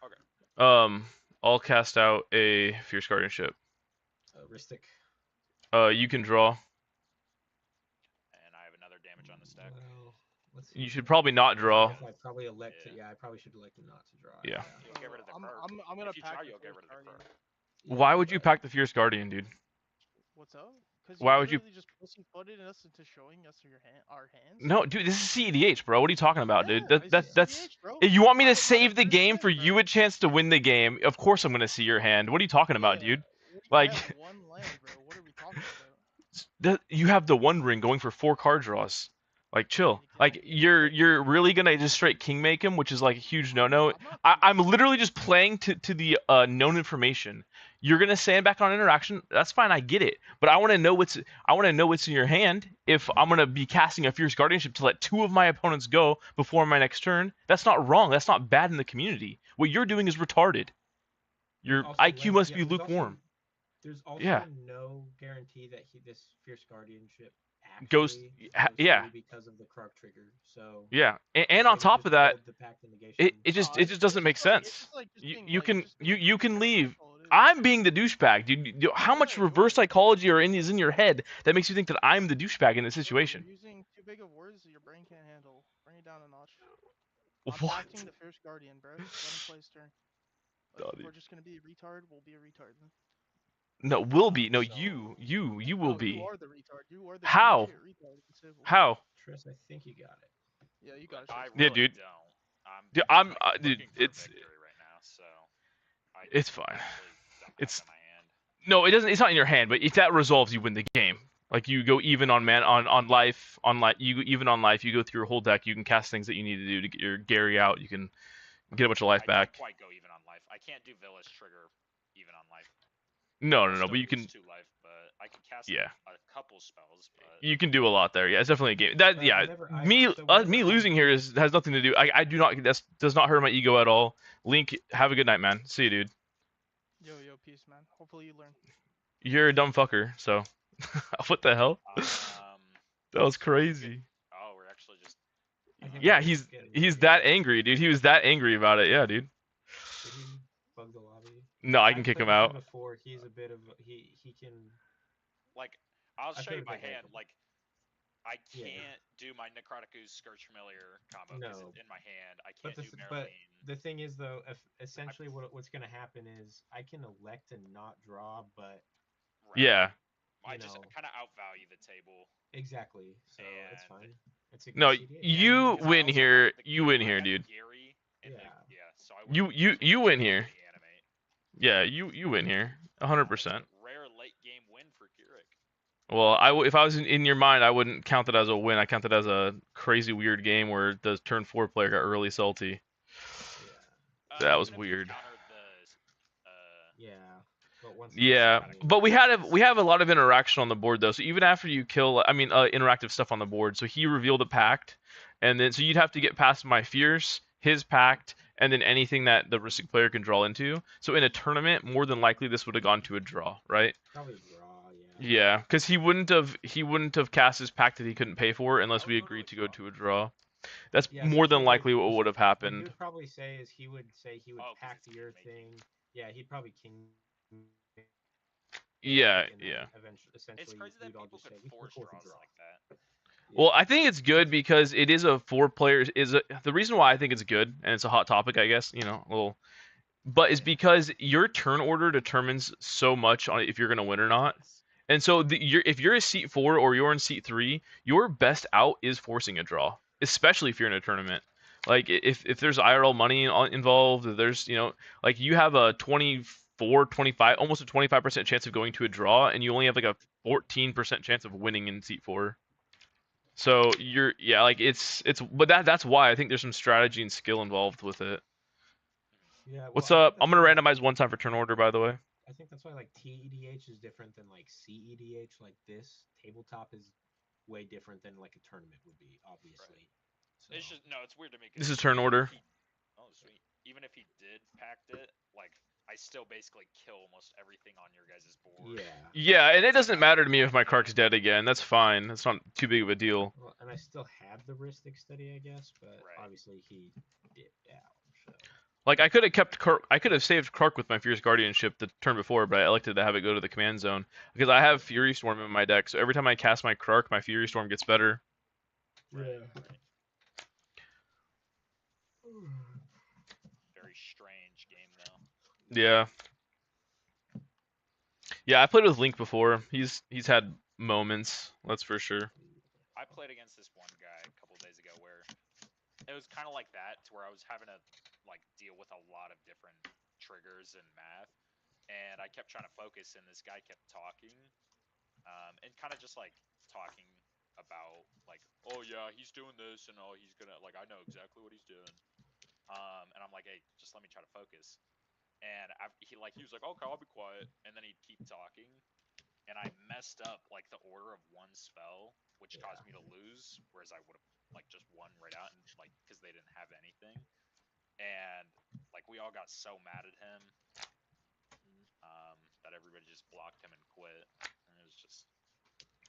Okay. I'll cast out a Fierce Guardianship. Ristic. You can draw. And I have another damage on the stack. Well, let's see. You should probably not draw. I probably elect. Yeah. Yeah, I probably should elect not to draw. Yeah. You'll get rid of the I'm KrarK. gonna If you pack draw, the you'll get Fierce rid of the Guardian. KrarK. Why would you pack the Fierce Guardian, dude? What's up? Because Why would you- just pussyfooted us into showing us our hands? No, dude, this is CEDH, bro. What are you talking about, dude? Yeah, That's CEDH, bro. If you want me to I save the understand, game for bro. you a chance to win the game, of course I'm gonna see your hand. What are you talking about, Yeah, dude? I Like, have one land, bro. What are we talking about? you have the One Ring going for 4 card draws. Like, chill. Like, you're really gonna just straight king make him, which is like a huge no-no. I'm not I'm literally just playing to the known information. You're gonna sandbag on interaction. That's fine. I get it. But I want to know what's in your hand. If I'm gonna be casting a Fierce Guardianship to let 2 of my opponents go before my next turn, that's not wrong. That's not bad in the community. What you're doing is retarded. Your Also, IQ must yeah, be lukewarm. There's also Yeah. no guarantee that this Fierce Guardianship actually Goes- yeah. through because of the KrarK trigger. So Yeah, and on maybe top just of that, build the pact of negation. it just doesn't make sense. You can leave. That's all it is. I'm being the douchebag, dude. How much Yeah, reverse bro. psychology is in your head that makes you think that I'm the douchebag in this Bro, situation? You're using too big of words that your brain can't handle. Bring it down a notch. I'm What? packing the Fierce Guardian, bro. Let him play his turn. Like, if we're just gonna be a retard, we'll be a retard then. No, will be. No, So- you will No, be. You are the retard. You are the How? shit retard. It's civil. How? Tris, I think you got it. Yeah, you got it. I Tris. really dude. don't. Dude, I'm looking dude. for a It's victory right now, so I it's fine. actually don't have It's- it in my hand. No, it doesn't. It's not in your hand. But if that resolves, you win the game. Like you go even on life. You even on life. You go through your whole deck. You can cast things that you need to do to get your Gary out. You can get a bunch of life I back. don't quite go even on life. I can't do Village Trigger even on life. No, I'll no. still But you lose can. 2 life, but I can cast Yeah. a couple spells. But You can do a lot there. Yeah, it's definitely a game. That yeah, Whenever I- me so whenever me I- losing here has nothing to do. I do not. That does not hurt my ego at all. Link, have a good night, man. See you, dude. Yo, peace, man. Hopefully you learn. You're a dumb fucker. So, what the hell? That was so crazy. Oh, we're actually just. I think Yeah, we're just getting he's ready. that angry, dude. He was that angry about it. Yeah, dude. Did he bug the lobby? No, I can I've kick played him with out. Before he's a bit of he can. Like, I'll I show you feel my like I hand. can. Like, I Yeah. can't do my Necrotic Ooze Scourge Familiar combo because No. it's in my hand. I But can't do but Marilyn. the thing is though, essentially what's going to happen is I can elect to not draw, but Right. Yeah. I you just know. kind of outvalue the table. exactly. So it's And- fine. It's a good No, CDH. you Because I win also here. have the You win I here, have dude. Gary and Yeah. so I You- wouldn't you- use you much win of here. the animate. Yeah, you win here. 100%. It's a rare late game win for KrarK. Well, if I was in your mind, I wouldn't count it as a win. I count it as a crazy weird game where the turn 4 player got really salty. Yeah. That was Even if weird. You countered the, Yeah. But once Yeah, Necrotic but we Ooze- have a lot of interaction on the board though. So even after you kill, interactive stuff on the board. So he revealed a pact, and then so you'd have to get past my fierce, his pact, and then anything that the Ristic player can draw into. So in a tournament, more than likely this would have gone to a draw, right? probably draw. Yeah. Yeah, because he wouldn't have cast his pact that he couldn't pay for unless we agreed to go to a draw. That's Yeah, more than essentially, likely what would have What he happened. would probably say is he would Oh, 'cause pack it's your king-making. thing. Yeah, he'd probably king. Yeah, and then yeah. Eventually, essentially, It's crazy that we'd all people just say could we're force cool with draws the draw. like that. Well, Yeah. I think it's good because it is a 4 players the reason why I think it's good and it's a hot topic, I guess, a little, but is because your turn order determines so much on if you're gonna win or not. And so if you're a seat 4 or you're in seat 3, your best out is forcing a draw, especially if you're in a tournament. Like if there's IRL money involved, there's like you have a 24, 25, almost a 25% chance of going to a draw, and you only have like a 14% chance of winning in seat 4. So like but that's why I think there's some strategy and skill involved with it. Yeah. Well, What's I think up? I'm that's gonna why, randomize one time for turn order, by the way. I think that's why like TEDH is different than like CEDH. Like this tabletop is way different than like a tournament would be, obviously. So It's just it's weird to me. 'Cause This is turn even if order. oh sweet. Even if he did packed it, like I still basically kill almost everything on your guys' board. yeah. Yeah, and it It's doesn't not matter to me my if my hand. KrarK's dead again. That's fine. That's not too big of a deal. Well, and I still have the Ristic study, I guess, but Right. obviously he dipped out. So Like I could have kept I could have saved KrarK with my Fierce Guardianship the turn before, but I elected to have it go to the command zone because I have Fury Storm in my deck. So every time I cast my KrarK, my Fury Storm gets better. Right. Very strange game though. Yeah. Yeah, I played with Link before. He's had moments, that's for sure. I played against this one guy a couple days ago where it was kind of like that, to where I was having to like deal with a lot of different triggers and math, and I kept trying to focus, and this guy kept talking, and kind of just like talking about like, oh yeah, he's doing this, and oh he's gonna like I know exactly what he's doing, and I'm like, hey, just let me try to focus, and he was like, okay, I'll be quiet, and then he'd keep talking, and I messed up like the order of one spell, which caused me to lose, whereas I would have like just won right out, and like because they didn't have anything, and like we all got so mad at him, that everybody just blocked him and quit, and it was just.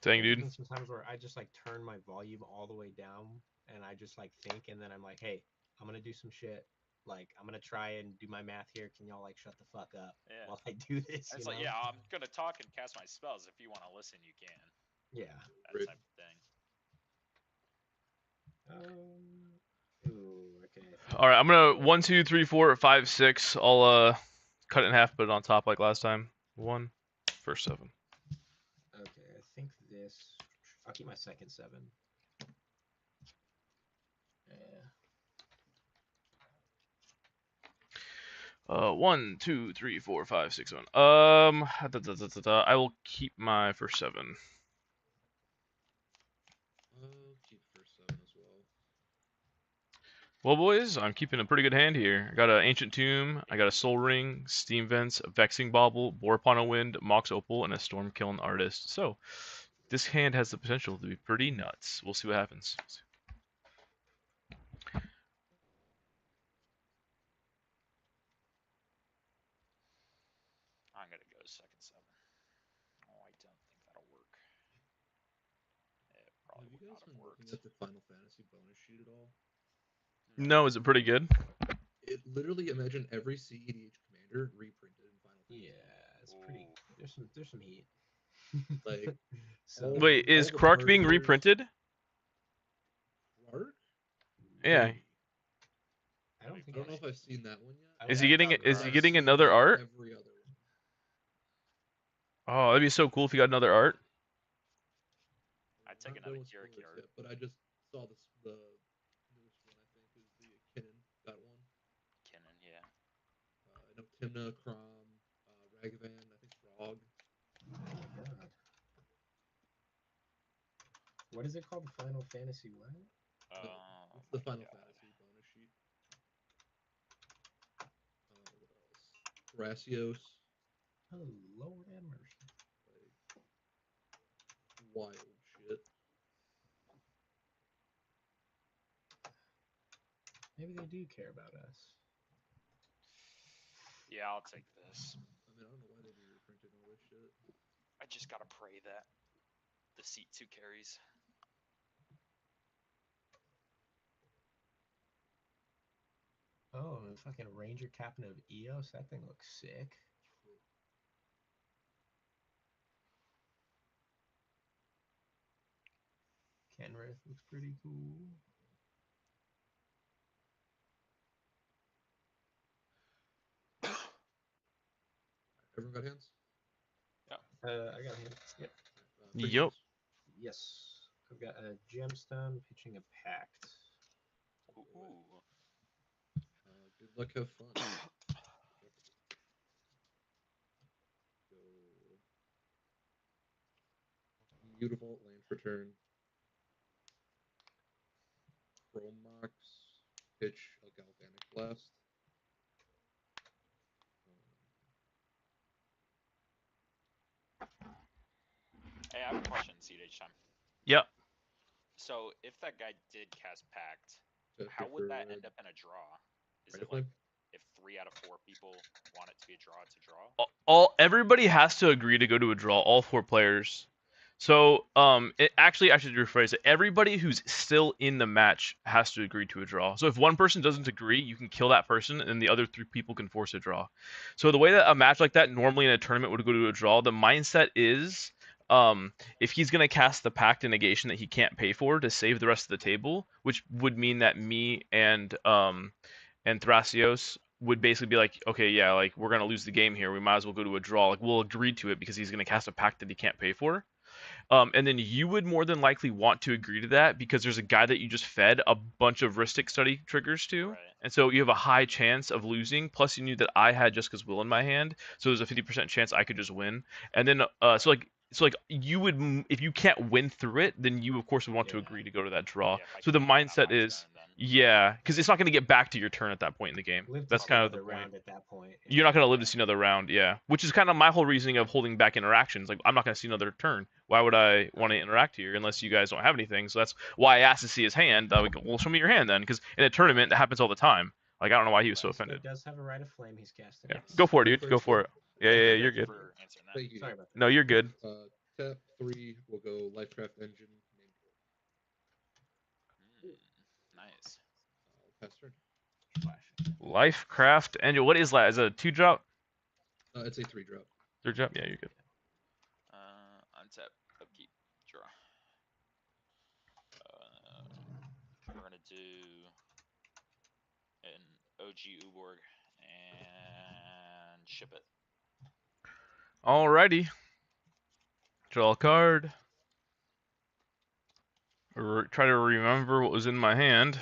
Dang, there's dude. been some times where I just like turn my volume all the way down and I just like think, and then I'm like, hey, I'm gonna do some shit. Like I'm gonna try and do my math here. Can y'all like shut the fuck up while I do this? It's like, yeah, I'm gonna talk and cast my spells. If you want to listen, you can. Yeah. That type of thing. Ooh, okay. All right, I'm gonna 1, 2, 3, 4, 5, 6. I'll cut it in half, put it on top like last time. 1, first 7. Okay, I think this. I'll keep my second 7. Yeah. 1, 2, 3, 4, 5, 6, 7. I will keep my first 7. Keep first 7 as well. Well, boys, I'm keeping a pretty good hand here. I got an Ancient Tomb, I got a Soul Ring, Steam Vents, a Vexing Bauble, Bore Upon a Wind, Mox Opal, and a Storm Killing Artist. So, this hand has the potential to be pretty nuts. We'll see what happens. I'm gonna go second 7. Oh, I don't think that'll work. It probably would not have worked. Looking at the Final Fantasy bonus sheet at all? No, is it pretty good? It literally, imagine every CEDH commander reprinted in Final Fantasy. Yeah, it's pretty. There's some heat. Like, so wait, is KrarK being reprinted? KrarK? Yeah. I don't know if I've seen that one yet. Is he getting I've another seen art? Every other one. Oh, that'd be so cool if he got another art. I'd take another KrarK art. But I just saw the newest one. I think is the Kinnan got one. Kinnan, yeah. I know Timna, Crom, Ragavan, I think Frog. What is it called? The Final Fantasy what? It's the Final Fantasy bonus sheet. What else? Thrasios. Oh, Lord have mercy. Like, wild shit. Maybe they do care about us. Yeah, I'll take this. I mean, I don't know why they'd be reprinting all this shit. I just gotta pray that the seat 2 carries. Oh, the fucking Ranger Captain of Eos. That thing looks sick. Kenrith looks pretty cool. Everyone got hands? Yeah. I got a hand. Yep. Pretty Yep. nice. Yes. I've got a gemstone pitching a pact. Ooh. Good luck, have fun. Go Mutavault land for turn. Chrome Mox, pitch a Galvanic Blast. Hey, I have a question, CEDH time. Yep. So if that guy did cast Pact, To how hit would for that end up in a draw? Is Rite it of like Flame. if 3 out of 4 people want it to be a draw, it's a draw? Everybody has to agree to go to a draw. All 4 players. So actually I should rephrase it. Everybody who's still in the match has to agree to a draw. So if one person doesn't agree, you can kill that person, and the other 3 people can force a draw. So the way that a match like that normally in a tournament would go to a draw, the mindset is if he's gonna cast the pact and negation that he can't pay for to save the rest of the table, which would mean that me and Thrasios would basically be like, okay, yeah, like we're gonna lose the game here. We might as well go to a draw. Like we'll agree to it because he's gonna cast a pact that he can't pay for. And then you would more than likely want to agree to that because there's a guy that you just fed a bunch of Ristic Study triggers to. Right. And so you have a high chance of losing. Plus, you knew that I had Jessica's Will in my hand, so there's a 50% chance I could just win. And then, so like you would, if you can't win through it, then you of course would want to Yeah. agree to go to that draw. Yeah, if I So the can't win on mindset my is, turn, then yeah, because it's not going to get back to your turn at that point in the game. Live to That's see kind of the another point. round at that point. You're not going to live to see another round, yeah. Which is kind of my whole reasoning of holding back interactions. Like, I'm not going to see another turn. Why would I want to interact here unless you guys don't have anything? So that's why I asked to see his hand. Well, show me your hand then, because in a tournament, that happens all the time. Like, I don't know why he was so Wesley offended. does have a Rite of Flame he's casting. Yeah. Go for it, dude. Go Go for it. Yeah, yeah, you're thank good. you for answering that. Thank you. Sorry about that. No, you're good. Tap 3, we'll go Lifecraft Engine, named Nice. I'll pass turn. Lifecraft Angel. What is that? Is it a 2-drop? It's a 3-drop. 3-drop? Yeah, you're good. Untap, upkeep, draw. We're gonna do an OG Uborg and ship it. Alrighty. Draw a card. Try to remember what was in my hand.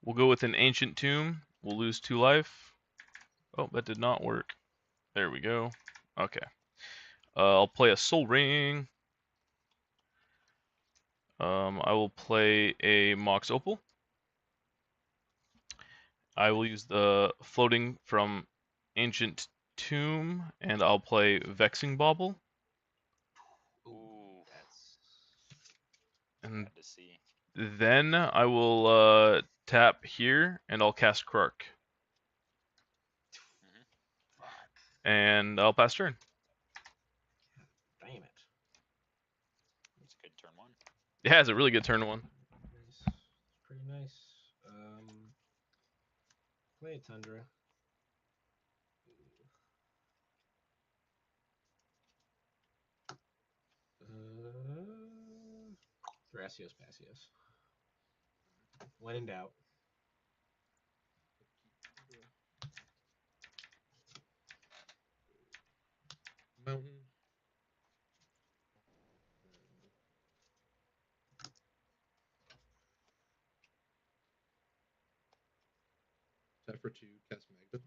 We'll go with an Ancient Tomb. We'll lose 2 life. Oh, that did not work. There we go. Okay. I'll play a Soul Ring. I will play a Mox Opal. I will use the floating from Ancient Tomb, and I'll play Vexing Bauble. Ooh, That's And sad to see. then I will tap here, and I'll cast KrarK. And I'll pass turn. damn it. It's a good turn 1. Yeah, it's a really good turn 1. Nice. Pretty nice. Play a Tundra. Thrasios Passios. When in doubt. Mountain. Tap for 2, cast Magda.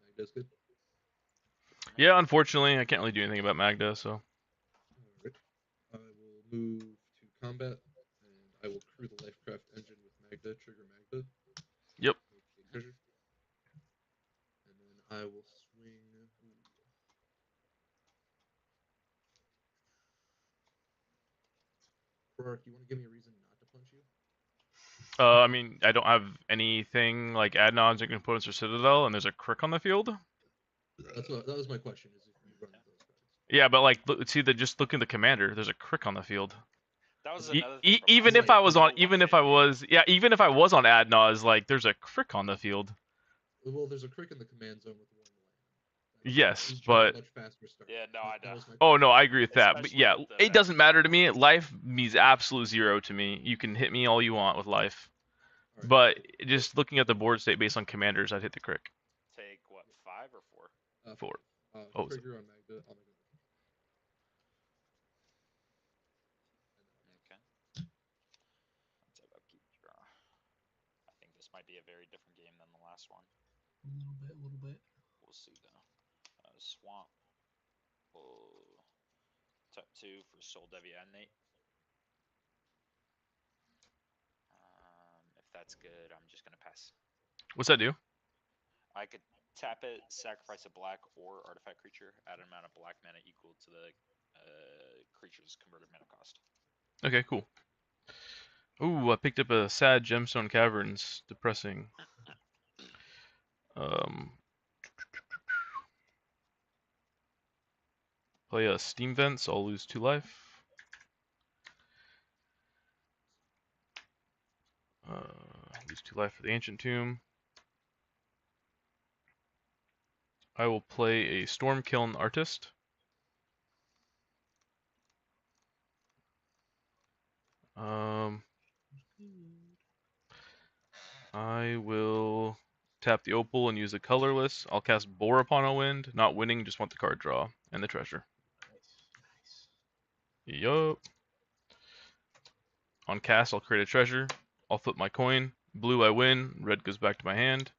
Magda's good. Yeah, unfortunately, I can't really do anything about Magda, so. Alright. I will move to combat, and I will crew the Lifecraft Engine with Magda, trigger Magda. Yep. Make a treasure. And then I will swing. KrarK, you want to give me a reason not to punch you? I mean, I don't have anything like Adnons, Components, or Citadel, and there's a Crick on the field. That was my question. Is if you run those cards. Yeah, but like, just look at the commander. There's a Crick on the field. That was another thing. From Even last if I night. was on, People even if wanted I was, yeah, even if I was on Adnaz, like, there's a Crick on the field. Well, there's a Crick in the command zone with 1 land. Yes, Just but a much faster start. Yeah, no, I know. was my oh no, I agree with that. But Especially yeah, with the it doesn't vexing matter to bubble. me. Life means absolute zero to me. You can hit me all you want with life. Alright, But just looking at the board state based on commanders, I'd hit the crick. Take what, 5 or 4? 4. Uh, Oh, trigger on Magda. I'll make it. Okay. Let's have a keep draw. I think this might be a very different game than the last one. A little bit. We'll see though. Swamp. Tap 2 for Soul Deviatinate. If that's good, I'm just gonna pass. what's that do? I could tap it, sacrifice a black or artifact creature, add an amount of black mana equal to the creature's converted mana cost. Okay, cool. Ooh, I picked up a sad Gemstone Caverns. Depressing. Play a Steam Vents. I'll lose 2 life. Lose 2 life for the Ancient Tomb. I will play a Stormkiln Artist. I will tap the Opal and use a colorless. I'll cast Bore upon a Wind. Not winning, just want the card draw and the treasure. Nice. Yup. On cast, I'll create a treasure. I'll flip my coin. Blue, I win. Red goes back to my hand.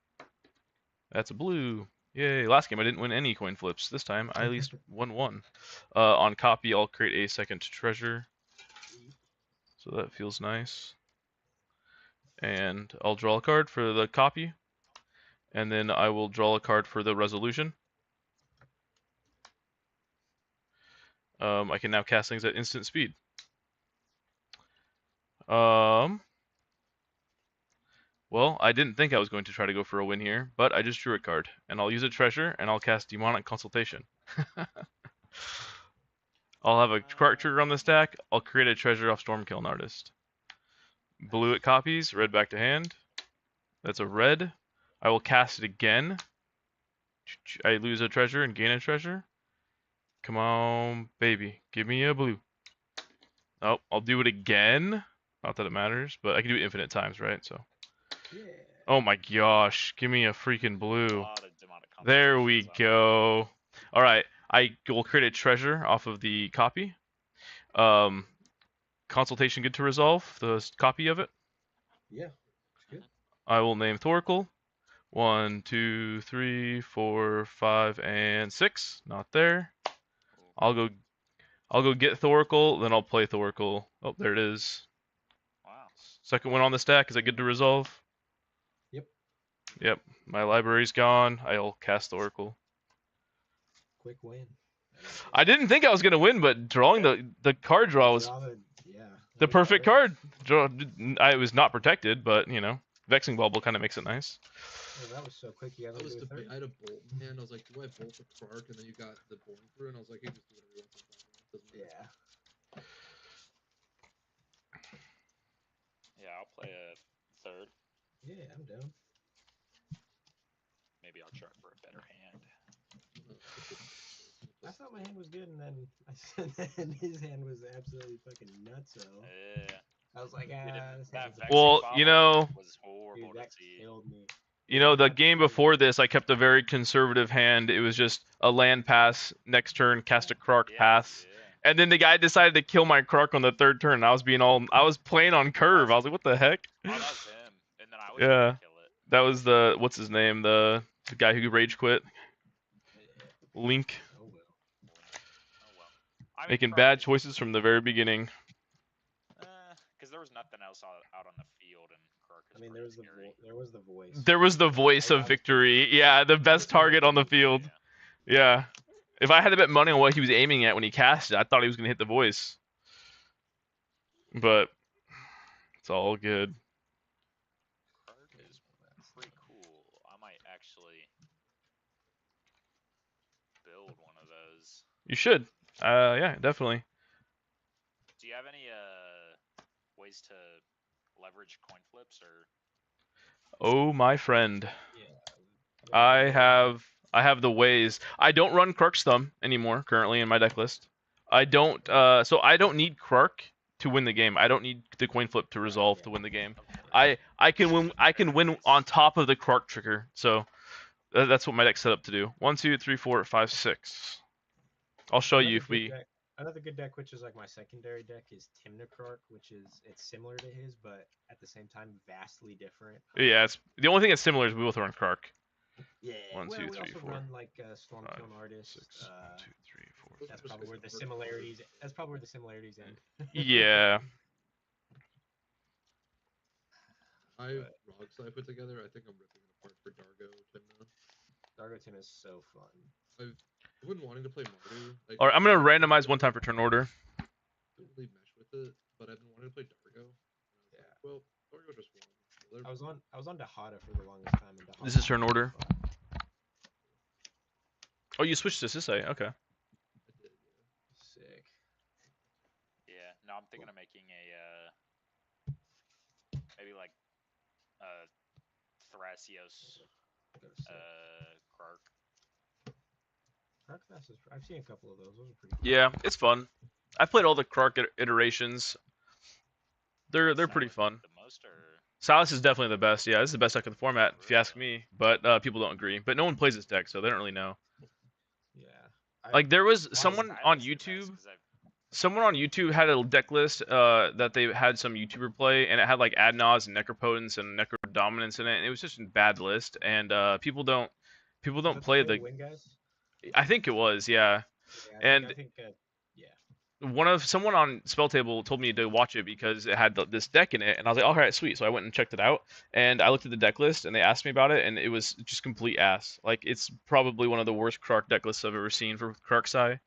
That's a blue. Yay. Last game, I didn't win any coin flips. This time, I at least won one. On copy, I'll create a second treasure. So that feels nice. And I'll draw a card for the copy. And then I will draw a card for the resolution. I can now cast things at instant speed. Well, I didn't think I was going to try to go for a win here, but I just drew a card, and I'll use a treasure, and I'll cast Demonic Consultation. I'll have a KrarK trigger on the stack. I'll create a treasure off Stormkiln Artist. Blue it copies, red back to hand. That's a red. I will cast it again. I lose a treasure and gain a treasure. Come on, baby. Give me a blue. Oh, I'll do it again. Not that it matters, but I can do it infinite times, right? So. Yeah. Oh my gosh. Give me a freaking A blue. lot of demonic There we consultations, go. All right. I will create a treasure off of the copy. Consultation good to resolve the copy of it. Yeah. It's good. I will name Thoracle. 1, 2, 3, 4, 5, and 6. Not there. I'll go get Thoracle, then I'll play Thoracle. Oh, there it is. Wow. Second one on the stack. Is that good to resolve? Yep. Yep. My library's gone. I'll cast Thoracle. Quick win. I didn't think I was gonna win, but drawing the card draw was the perfect card. I was not protected, but you know, Vexing Bubble kind of makes it nice. Well, that was so quick. You That was do a third. I had a bolt in hand. I was like, do I bolt the KrarK? And then you got the boring through, and I was like, hey, just do whatever you want. Doesn't matter. Yeah. Yeah, I'll play a third. Yeah, I'm down. Maybe I'll try for a better hand. I thought my hand was good, and then and his hand was absolutely fucking nuts. So Yeah. I was like, this hand's a Well, bitch. you know, was horrible Dude, that to see. killed me. you know, the game before this, I kept a very conservative hand. It was just a land pass, next turn, cast a KrarK pass. Yeah. And then the guy decided to kill my KrarK on the third turn. I was playing on curve. I was like, what the heck? Oh, that was him. And then I was Yeah. trying to kill it. That was what's his name? The guy who rage quit. Link. Oh well. Oh well. I mean, Making KrarK bad is- choices from the very beginning. Because there was nothing else out on the field, and KrarK is I mean, pretty there was scary. the voice. There was the voice of victory. Yeah, the best target on the field. Yeah. If I had to bet money on what he was aiming at when he cast it, I thought he was going to hit the voice. But it's all good. KrarK is pretty cool. I might actually build one of those. You should. Yeah, definitely. Do you have any ways to leverage coin flips or? Oh, my friend. Yeah. I have I have the ways. I don't run KrarK's Thumb anymore currently in my deck list. I don't. So I don't need KrarK to win the game. I don't need the coin flip to resolve to win the game. Of course. I can win. I can win on top of the KrarK trigger. So that's what my deck's set up to do. 1, 2, 3, 4, 5, 6. I'll show you if we. Another good deck, which is like my secondary deck, is KrarK, which is it's similar to his, but at the same time vastly different. Yeah, it's the only thing that's similar is we both run KrarK. Yeah. 1, 2, 3, we also 4, run like Stormtone 5, Artist. 6, 1, 2, 3, 4. That's probably where the similarities. That's probably where the similarities end. Yeah. Rogues that I put together, I think I'm ripping it apart for Dargo Timna. Dargo Timna is so fun. I've been wanting to play Mardu. All right, I'm gonna randomize one time for turn order. Don't really mesh with it, but I've been wanting to play Dargo. Yeah. Well, Dargo just won. I was on Dahada for the longest time. And This is turn order. Oh, you switched to Sisei. Okay. I did, yeah. Sick. Yeah. No, I'm thinking of making a maybe like Thrasios KrarK. KrarK, I've seen a couple of those. Those are pretty cool. Yeah, it's fun. I've played all the KrarK iterations. They're pretty fun. The most, or Silas is definitely the best. Yeah, this is the best deck in the format, if you ask me. But people don't agree. But no one plays this deck, so they don't really know. Yeah. Like there was why is someone Silas on the best? YouTube. 'Cause I've- Someone on YouTube had a deck list that they had some YouTuber play, and it had like Adnaz and Necropotence and Necrodominance in it, and it was just a bad list. And people don't Was that play the the. win guys. I think it was, yeah. Yeah, And I think yeah. Someone on Spell Table told me to watch it because it had this deck in it, and I was like, all right, sweet. So I went and checked it out, and I looked at the deck list, and they asked me about it, and it was just complete ass. Like it's probably one of the worst KrarK deck lists I've ever seen for KrarK's Eye.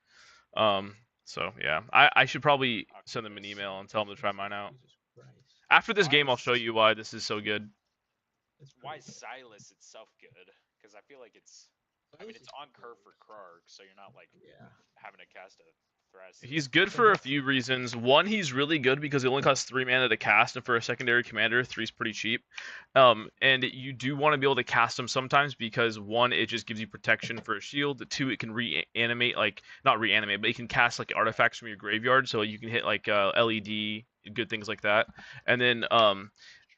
So yeah, I should probably send them an email and tell them to try mine out. Jesus Christ. After this game, I'll show you why this is so good. Why is Silas itself good? Because I feel like it's. I mean, it's on curve for KrarK, so you're not like having to cast a Thrasios. He's good for a few reasons. One, he's really good because he only costs 3 mana to cast, and for a secondary commander, 3's pretty cheap. And you do want to be able to cast him sometimes because 1, it just gives you protection for a shield. 2, it can reanimate, like not reanimate, but it can cast like artifacts from your graveyard, so you can hit like LED, good things like that. And then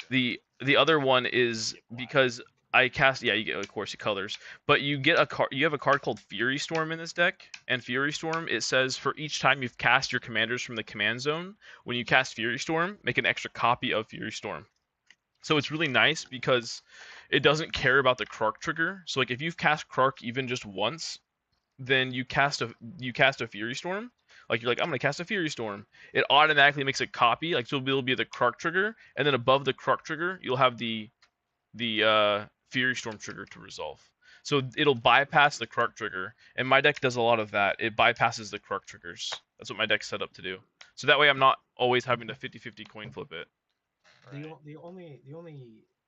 the other one is because I cast, yeah, you get, of course, colors, but you get a card. You have a card called Fury Storm in this deck, and Fury Storm, it says for each time you've cast your commanders from the command zone, when you cast Fury Storm, make an extra copy of Fury Storm. So it's really nice because it doesn't care about the KrarK trigger. So like if you've cast KrarK even just once, then you cast a Fury Storm. Like you're like, I'm gonna cast a Fury Storm. It automatically makes a copy. Like so it'll be the KrarK trigger, and then above the KrarK trigger, you'll have the Fury Storm trigger to resolve. So it'll bypass the KrarK trigger, and my deck does a lot of that. It bypasses the KrarK triggers. That's what my deck's set up to do. So that way I'm not always having to 50-50 coin flip it. The only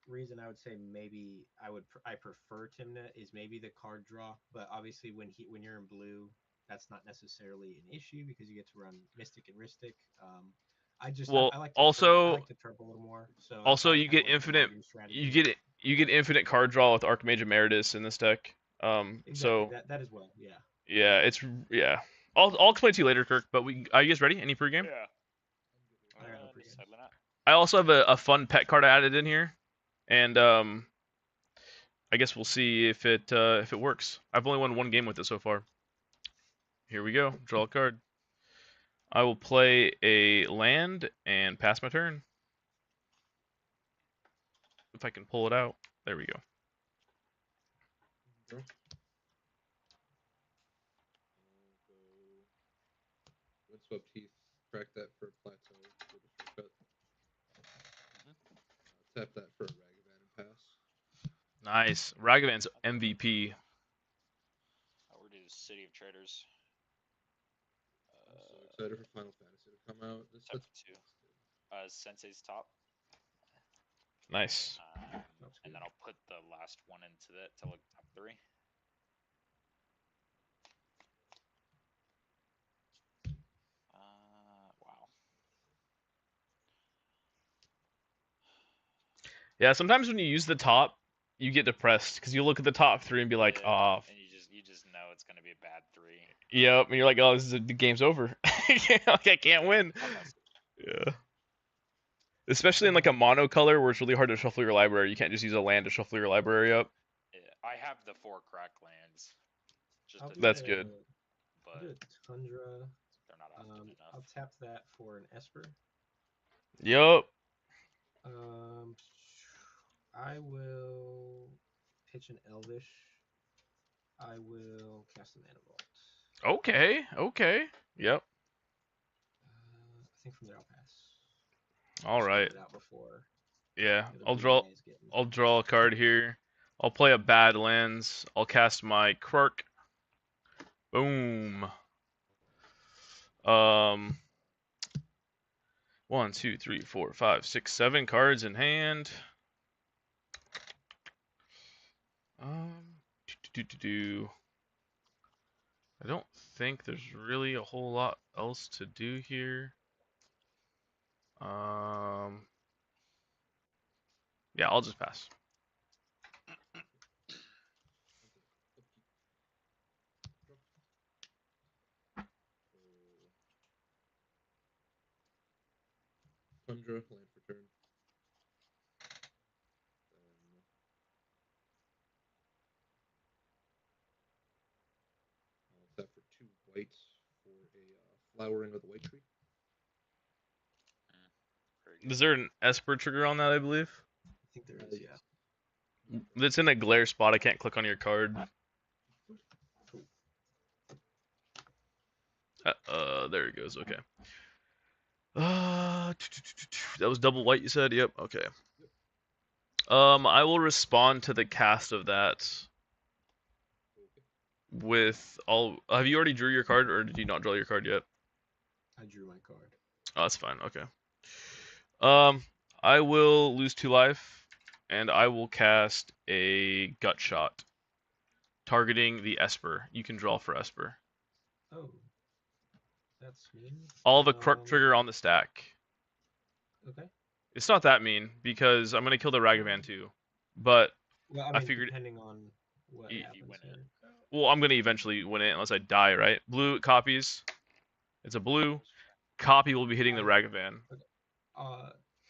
reason I would say maybe I prefer Timna is maybe the card draw, but obviously when you're in blue, that's not necessarily an issue because you get to run Mystic and Ristic. I like to turp a little more. So also you get infinite. You get infinite card draw with Archmage Emeritus in this deck. Exactly. So that as well. Yeah. Yeah, it's yeah. I'll explain to you later, Kirk. But are you guys ready? Any pregame? Yeah. I also have a fun pet card I added in here, and I guess we'll see if it works. I've only won 1 game with it so far. Here we go. Draw a card. I will play a land and pass my turn. If I can pull it out. There we go. Windswept Heath, crack that for a plateau for the shortcut. Tap that for a Ragavan and pass. Nice. Ragavan's MVP. We're doing City of Traders. I'm so excited for Final Fantasy to come out. This Top 2. Sensei's top. Nice. And then I'll put the last one into that to look top 3. Wow. Yeah, sometimes when you use the top, you get depressed because you look at the top 3 and be like, yeah, oh, and you you just know it's gonna be a bad 3. Yep, and you're like, oh, the game's over. Like, I can't win. I'll pass it. Yeah. Especially in like a monocolor where it's really hard to shuffle your library. You can't just use a land to shuffle your library up. Yeah, I have the 4 crack lands. Just I'll a do That's a- good. I'll do but a Tundra. they're not often enough. I'll tap that for an Esper. Yup. I will pitch an Elvish. I will cast a Mana Vault. Okay. Okay. Yep. I think from there I'll pass. All right. It out before. Yeah. the I'll blue draw. guys get in. I'll draw a card here. I'll play a bad lands. I'll cast my KrarK. Boom. 1, 2, 3, 4, 5, 6, 7 cards in hand. I don't think there's really a whole lot else to do here. Yeah, I'll just pass. Tundra, land for turn. Then I'll tap for 2 whites for a flowering of the white tree. Very good. Is there an Esper trigger on that, I believe? I think there is, yeah. It's in a glare spot. I can't click on your card. There it goes. Okay. That was double white, you said? Yep. Okay. I will respond to the cast of that with all. Have you already drew your card, or did you not draw your card yet? I drew my card. Oh, that's fine. Okay. I will lose 2 life, and I will cast a gut shot, targeting the Esper. You can draw for Esper. Oh, that's mean. I'll have a KrarK trigger on the stack. Okay. It's not that mean because I'm gonna kill the Ragavan too, but Well, I I mean, figured. depending on what You happens win it. here. Well, I'm gonna eventually win it unless I die, right? Blue copies. It's a blue. Copy will be hitting the Ragavan.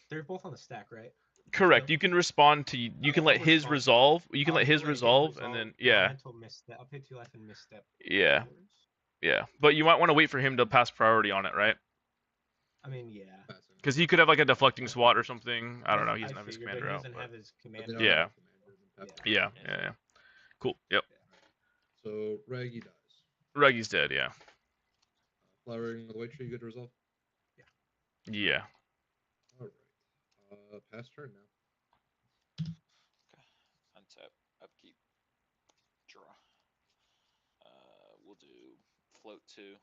They're both on the stack, right? Correct. So- You can respond to. You can I'll let his respond. resolve. You can I'll let his resolve, and then yeah, mental misstep. I'll pay 2 life and misstep. yeah, yours. yeah. But you might want to wait for him to pass priority on it, right? I mean, yeah. Passing. Because he could have like a deflecting SWAT or something. I don't know. He I doesn't have his figured, commander but he out. doesn't But have his But they commander. don't Yeah. have commander, then pass Yeah. it. yeah. Cool. Yep. So Raggy dies. Reggy's dead. Yeah. Flowering of the white tree, good resolve. Yeah. Alright. Pass turn now. Okay. Untap, upkeep, draw. We'll do float 2.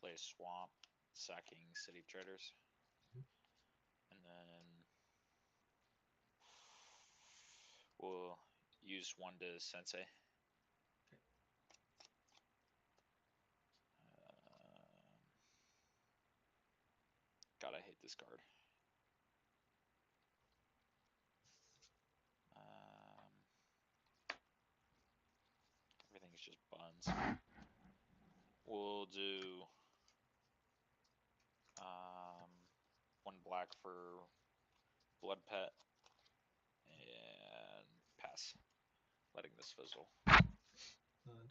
Play a swamp, sacking City of Traders. And then we'll use 1 to Sensei. God, I hate this card. Everything's just buns. We'll do 1 black for Blood Pet and pass. Letting this fizzle.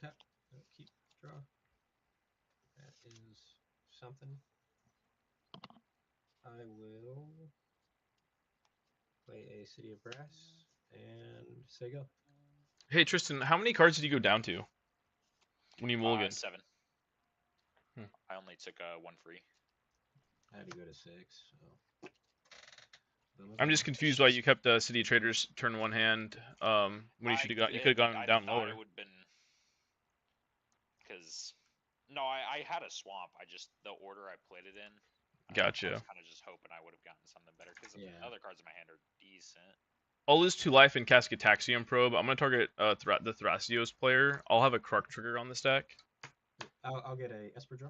Tap. Keep. Draw. That is something. I will play a City of Brass and say go. Hey Tristan, how many cards did you go down to when you mulliganed? 7. Hmm. I only took 1 free. I had to go to 6. So. I'm just confused why you kept City of Traders turn 1 hand. When you should have got, you could have gone down lower. It would have been because I had a swamp. The order I played it in. Gotcha. I was kind of just hoping I would have gotten something better because the other cards in my hand are decent. I'll lose 2 life in Cascataxium Probe. I'm gonna target the Thrasios player. I'll have a KrarK trigger on the stack. I'll get a Esper draw.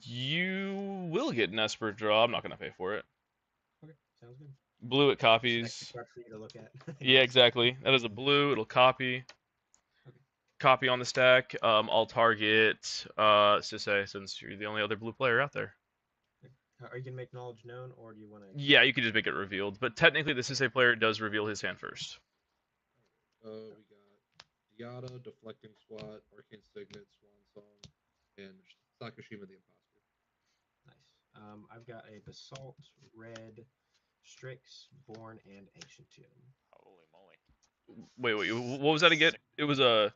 You will get an Esper draw. I'm not gonna pay for it. Okay, sounds good. Blue, it Just an extra copies. card for you to look at. Yeah, exactly. That is a blue. It'll copy. Okay. Copy on the stack. I'll target Sisei since you're the only other blue player out there. Are you gonna make knowledge known, or do you want to? Yeah, you could just make it revealed, but technically the Sisei player does reveal his hand first. We got Diata, Deflecting Swat, Arcane Signet, Swan Song, and Sakashima the Imposter. Nice. I've got a Basalt, Red, Strix, Born, and Ancient Tomb. Holy moly. Wait, what was that again? It was a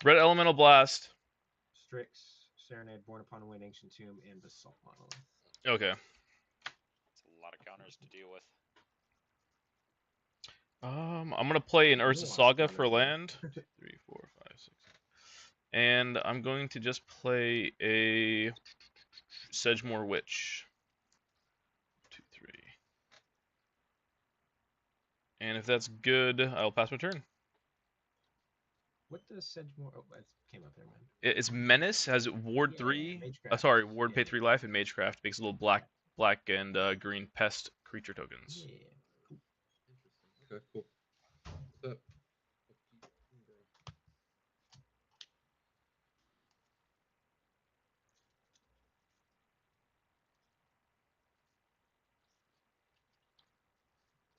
Red Elemental Blast. Strix, Serenade, Born Upon a Wind, Ancient Tomb, and Basalt Monolith. Okay. It's a lot of counters to deal with. I'm gonna play an Ursa Nuanced Saga counters, for though. land. 2, 3, 4, 5, 6. And I'm going to just play a Sedgemoor Witch. 2, 3. And if that's good, I'll pass my turn. What does Sedgemoor? Oh, it came up there, man. It's Menace, has Ward Yeah, 3. Magecraft. Sorry, Ward Yeah, pay 3 life, and Magecraft makes little black and green pest creature tokens. Yeah. Cool. Interesting. Okay, cool. What's up? Upkeep, draw.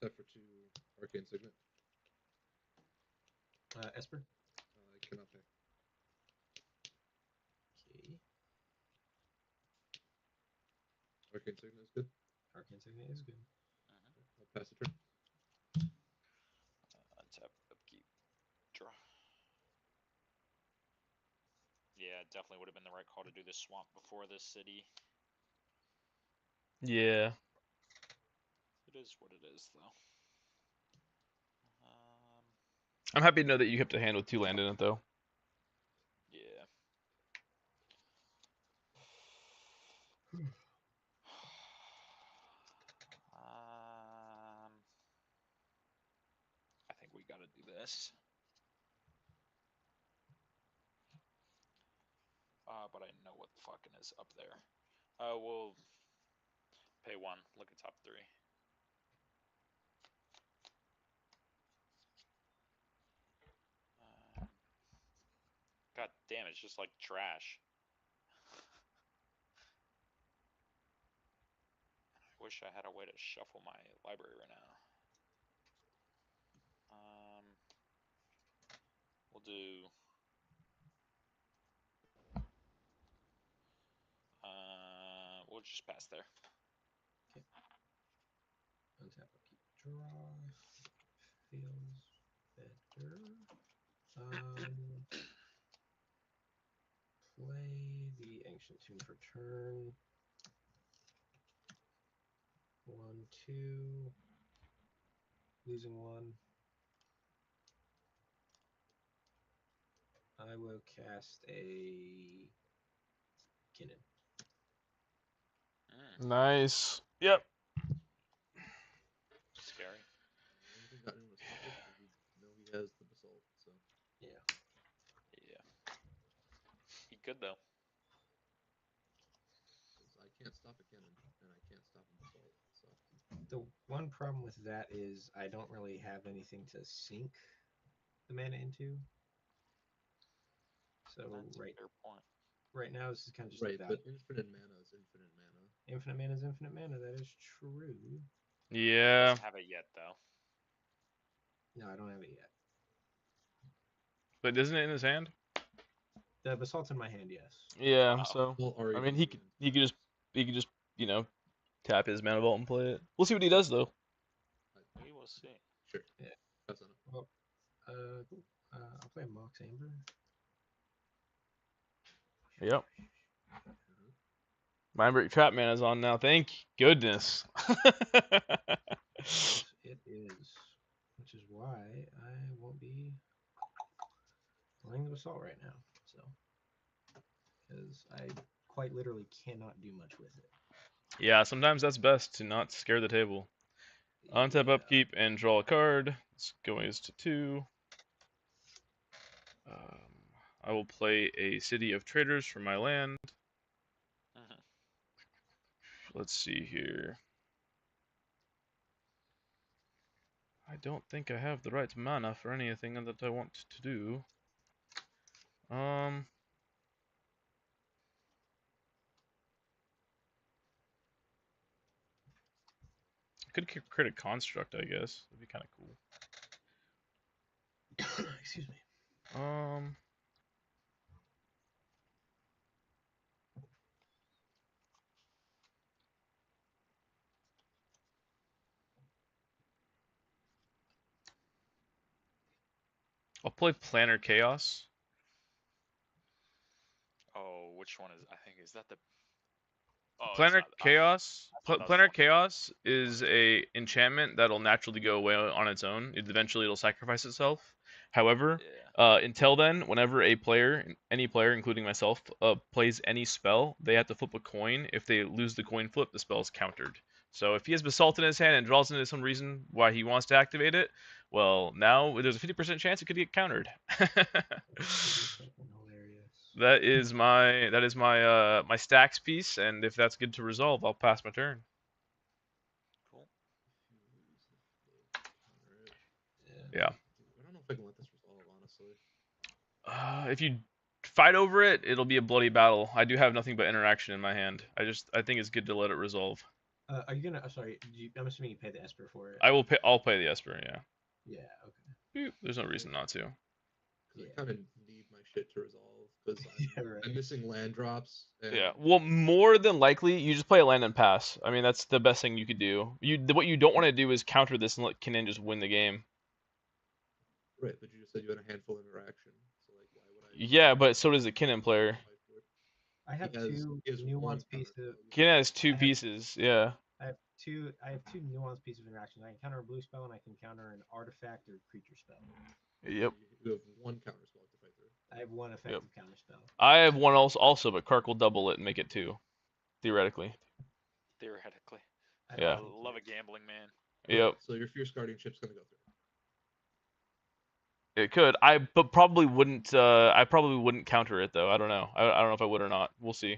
Tap for 2 Arcane Signet. Esper. I cannot pay. Okay. Arcane Signet is good. Arcane Signet is good. I'll pass the turn. Untap, upkeep, draw. Yeah, definitely would have been the right call to do this swamp before this city. Yeah. It is what it is, though. I'm happy to know that you kept a hand with 2 land in it, though. Yeah. I think we gotta do this. But I know what the fucking is up there. We'll pay 1. Look at top 3. God damn, it's just like trash. I wish I had a way to shuffle my library right now. We'll do. We'll just pass there. Okay. Untap, upkeep, draw. Feels better. Play the Ancient Tomb for turn. 1, 2. Losing 1. I will cast a Kinnan. Nice. Yep. Scary. The only thing that anyone to stop it because we know he has the Basalt, so. Yeah. Yeah. He could, though. Because I can't stop a cannon, and I can't stop a Basalt, so. The one problem with that is I don't really have anything to sink the mana into. So That's a fair point. right now this is kind of just Right, about but infinite mana is infinite mana. infinite mana is infinite mana. That is true. He Yeah. doesn't have it yet, though. No, I don't have it yet. But isn't it in his hand? The Basalt's in my hand, yes. Yeah, Oh. so Well, I already mean in hand. he could just tap his mana vault and play it. We'll see what he does though. We will see. Sure. Yeah. That's enough. Well, cool. I'll play Mox Amber. Yep. Mhm. Mindbreak Trap Mana's on now. Thank goodness. Yes, it is. Which is why I won't be playing the Basalt right now. So, because I quite literally cannot do much with it. Yeah, sometimes that's best to not scare the table. Untap, upkeep, and draw a card. This goes to 2. I will play a City of Traders for my land. Let's see here. don't think I have the right mana for anything that I want to do. I could create a construct, I guess. That'd be kind of cool. Excuse me. I'll play Planar Chaos. Oh, which one is? I think is that the. Oh, it's Planar not. Chaos. thought that was the Planar one. Chaos is a enchantment that'll naturally go away on its own. Eventually, it'll sacrifice itself. However, Yeah. until then, whenever a player, any player, including myself, plays any spell, they have to flip a coin. If they lose the coin flip, the spell is countered. So if he has Basalt in his hand and draws into some reason why he wants to activate it, well, now there's a 50% chance it could get countered. That is my my stacks piece, and if that's good to resolve, I'll pass my turn. Cool. Yeah. I don't know if I can let this resolve, honestly. If you fight over it, it'll be a bloody battle. I do have nothing but interaction in my hand. I think it's good to let it resolve. Are you gonna? Sorry, I'm assuming you pay the Esper for it. I'll pay the Esper. Yeah. Yeah. Okay. There's no reason not to. Because I kind of need my shit to resolve. Because Right. I'm missing land drops. And Yeah. Well, more than likely, you just play a land and pass. I mean, that's the best thing you could do. What you don't want to do is counter this and let Kinnan just win the game. Right, but you just said you had a handful of interaction. So like, why would I? Yeah, but so does the Kinnan player. I have He has two one nuanced pieces. Kinnan has two pieces. Yeah. I have two nuanced pieces of interaction. I can counter a blue spell and I can counter an artifact or creature spell. Yep. You have one counter spell to fight through. I have one effective counter spell. I have one also, but KrarK will double it and make it two, theoretically. Theoretically. Yeah. I love a gambling man. Yep. So your Fierce Guardianship's gonna go through. It could. But probably wouldn't. I probably wouldn't counter it though. I don't know. I don't know if I would or not. We'll see.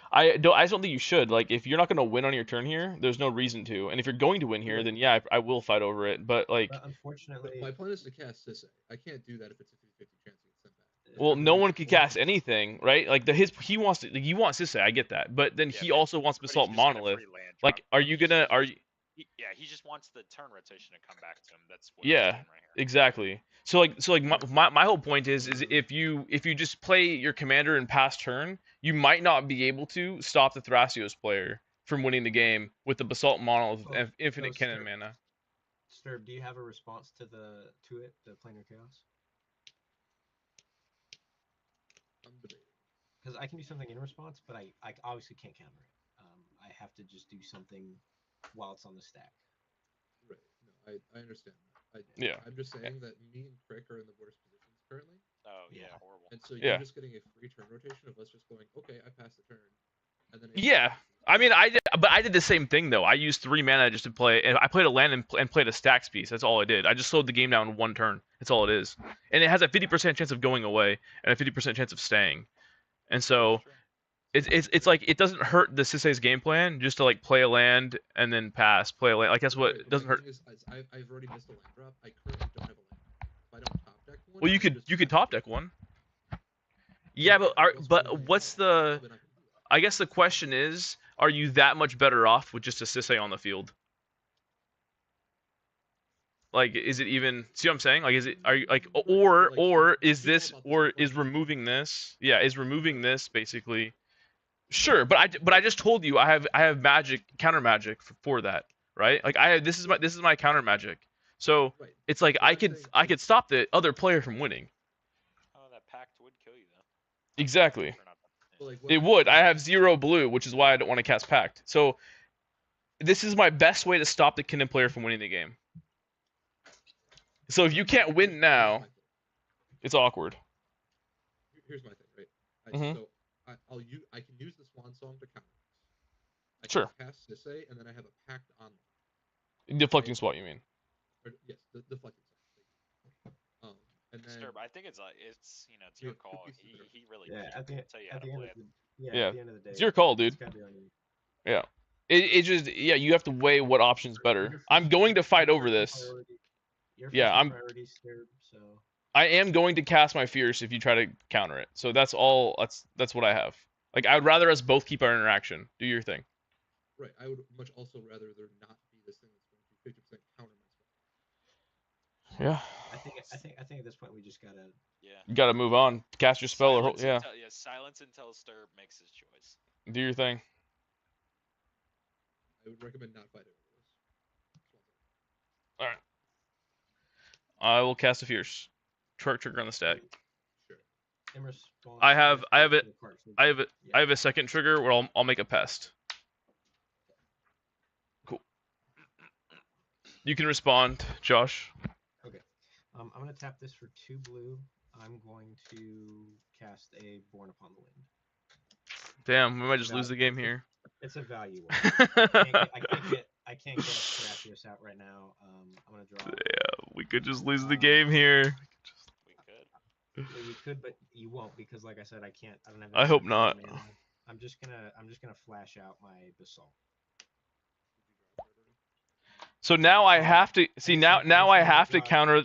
I just don't think you should. Like, if you're not gonna win on your turn here, there's no reason to. And if you're going to win here, then yeah, I will fight over it. But like, unfortunately, my plan is to cast Sisse. I can't do that if it's a 50-50 chance to get sent back. well, no one can cast anything, right? Like he wants to. Like, you want Sisse, I get that. But then he also wants Basalt Monolith. Like, are you? He just wants the turn rotation to come back to him. That's what Yeah, he's doing right here. exactly. So like my whole point is if you just play your commander and pass turn, you might not be able to stop the Thrasios player from winning the game with the Basalt Monolith and infinite cannon mana. Sturb, do you have a response to the Planar Chaos? I'm debating. Because I can do something in response, but I obviously can't counter it. I have to just do something while it's on the stack. Right. No, I understand that. Yeah. I'm just saying that me and KrarK are in the worst positions currently. Oh yeah, horrible. And so you're just getting a free turn rotation of us just going, okay, I passed the turn, and then yeah. I mean, I did the same thing though. I used 3 mana just to play, and I played a land and played a stacks piece. That's all I did. I just slowed the game down in 1 turn. That's all it is. And it has a 50% chance of going away and a 50% chance of staying. And so it's like it doesn't hurt the Sisse's game plan just to like play a land and then pass, play a land. Like that's what Right, doesn't hurt. I've already missed a land drop. I currently don't have a land drop. If I don't top deck one, Well, you could top deck one. Yeah, but what's the? I guess the question is, are you that much better off with just a Sisse on the field? Like, is it even? See what I'm saying? Like, are you like, or is this, or is removing this? Yeah, is removing this basically? Sure, but I just told you I have magic, counter magic for that, right? Like this is my counter magic. So it's like I could stop the other player from winning. Oh, that pact would kill you though. Exactly. It would. I have 0 blue, which is why I don't want to cast Pact. So this is my best way to stop the Kinnan player from winning the game. So if you can't win now, it's awkward. Here's my thing, right? So I can use the Swan Song to counter. I can cast Sisse, and then I have a Pact online. Deflecting Swat, you mean? Yes, the deflecting Swat. And then I think it's it's your call. He really at the end of the day. It's your call, dude. Yeah. It just you have to weigh what option's better. I'm going to fight over this. You're Yeah, first priority, Sturb, so I am going to cast my Fierce if you try to counter it. So that's all. That's what I have. Like, I would rather us both keep our interaction. Do your thing. Right. I would much also rather there not be this thing that's going to 50% counter my spell. Yeah. I think at this point we just gotta. Yeah. You gotta move on. Cast your spell Silence or silence until Sturb makes his choice. do your thing. I would recommend not fighting over this. All right. I will cast a Fierce. Trigger on the stack. Sure. In response, I have it. to the card trigger. I have it. Yeah. I have a second trigger where I'll make a pest. Cool. You can respond, Josh. Okay. I'm gonna tap this for 2 blue. I'm going to cast a Born Upon the Wind. Damn, we might just lose the game here. It's a value one. I can't get Thrasios out right now. I'm gonna draw. Yeah, we could just lose the game here. We could. Yeah, you could, but you won't because, like I said, I can't. I don't have. I hope not. Mana. I'm just gonna flash out my Basalt. So now I have to see now I have to counter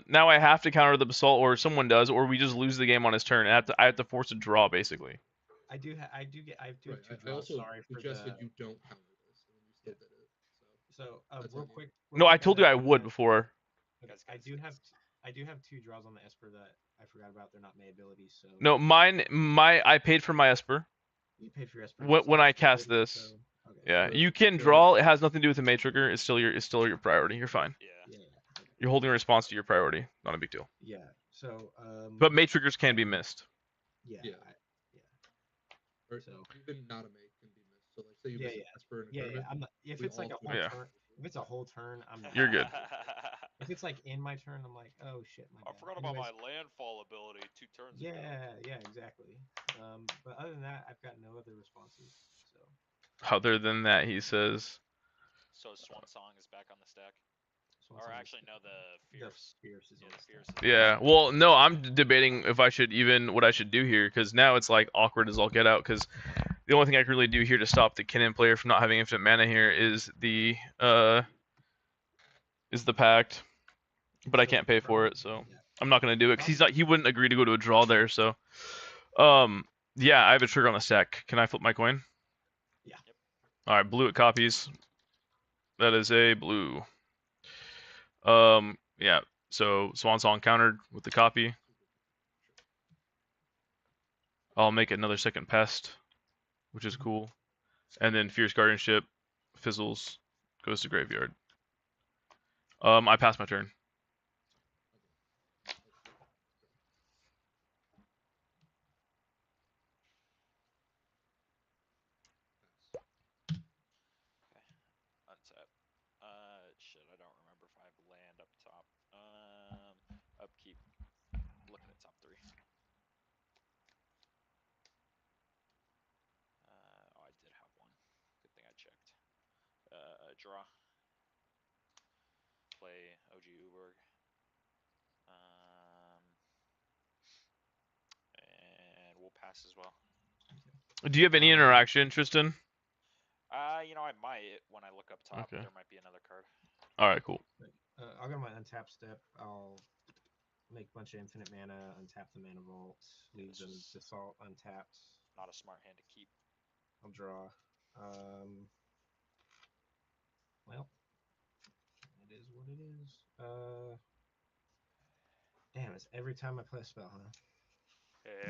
the Basalt, or someone does, or we just lose the game on his turn. And I have to force a draw basically. I do have 2 draws. I also Sorry suggested you don't counter this, and you still did it. So real quick. No, I told you I would before. I do have 2 draws on the Esper that I forgot about. They're not May abilities. So No, I paid for my Esper. You paid for your Esper. When I cast this. So, okay. Yeah, you can draw. It has nothing to do with the May trigger. It's still your priority. You're fine. Yeah. Okay. You're holding a response to your priority. Not a big deal. Yeah. So. But May triggers can be missed. Yeah. Yeah. Or So even not a mate can be missed. So like say you Yeah, miss yeah. Esper in a yeah, tournament. I'm not, if we it's like a all whole do Yeah. turn, if it's a whole turn, I'm not. You're good. If it's like in my turn, I'm like, oh shit, my I bad. forgot about Anyways, my landfall ability 2 turns ago. Yeah, exactly. But other than that, I've got no other responses. So Other than that, he says. So Swan Song is back on the stack. Swan Or Song is- actually, no, the Fierce. Fierce is Yeah, on the the Fierce. stack. Yeah. Well, no, I'm debating if I should what I should do here, because now it's like awkward as all get out. Because the only thing I can really do here to stop the Kennen player from not having infinite mana here is the pact, but I can't pay for it, so Yeah. I'm not gonna do it because he wouldn't agree to go to a draw there. So, yeah, I have a trigger on the stack. Can I flip my coin? Yeah. Yep. All right, blue it copies. That is a blue. Yeah. So Swan Song countered with the copy. I'll make another second pest, which is cool. And then Fierce Guardianship fizzles, goes to graveyard. I pass my turn. Untap. Shit, I don't remember if I have land up top. Upkeep. Looking at top 3. Oh, I did have one. Good thing I checked. Draw. Play OG Uberg. And we'll pass as well. Do you have any interaction, Tristan? I might when I look up top. Okay. There might be another card. All right, cool. I'll go to my untap step. I'll make a bunch of infinite mana, untap the mana vault, leave the Basalt untapped. Not a smart hand to keep. I'll draw. Well, it is what it is. Damn, it's every time I play a spell, huh?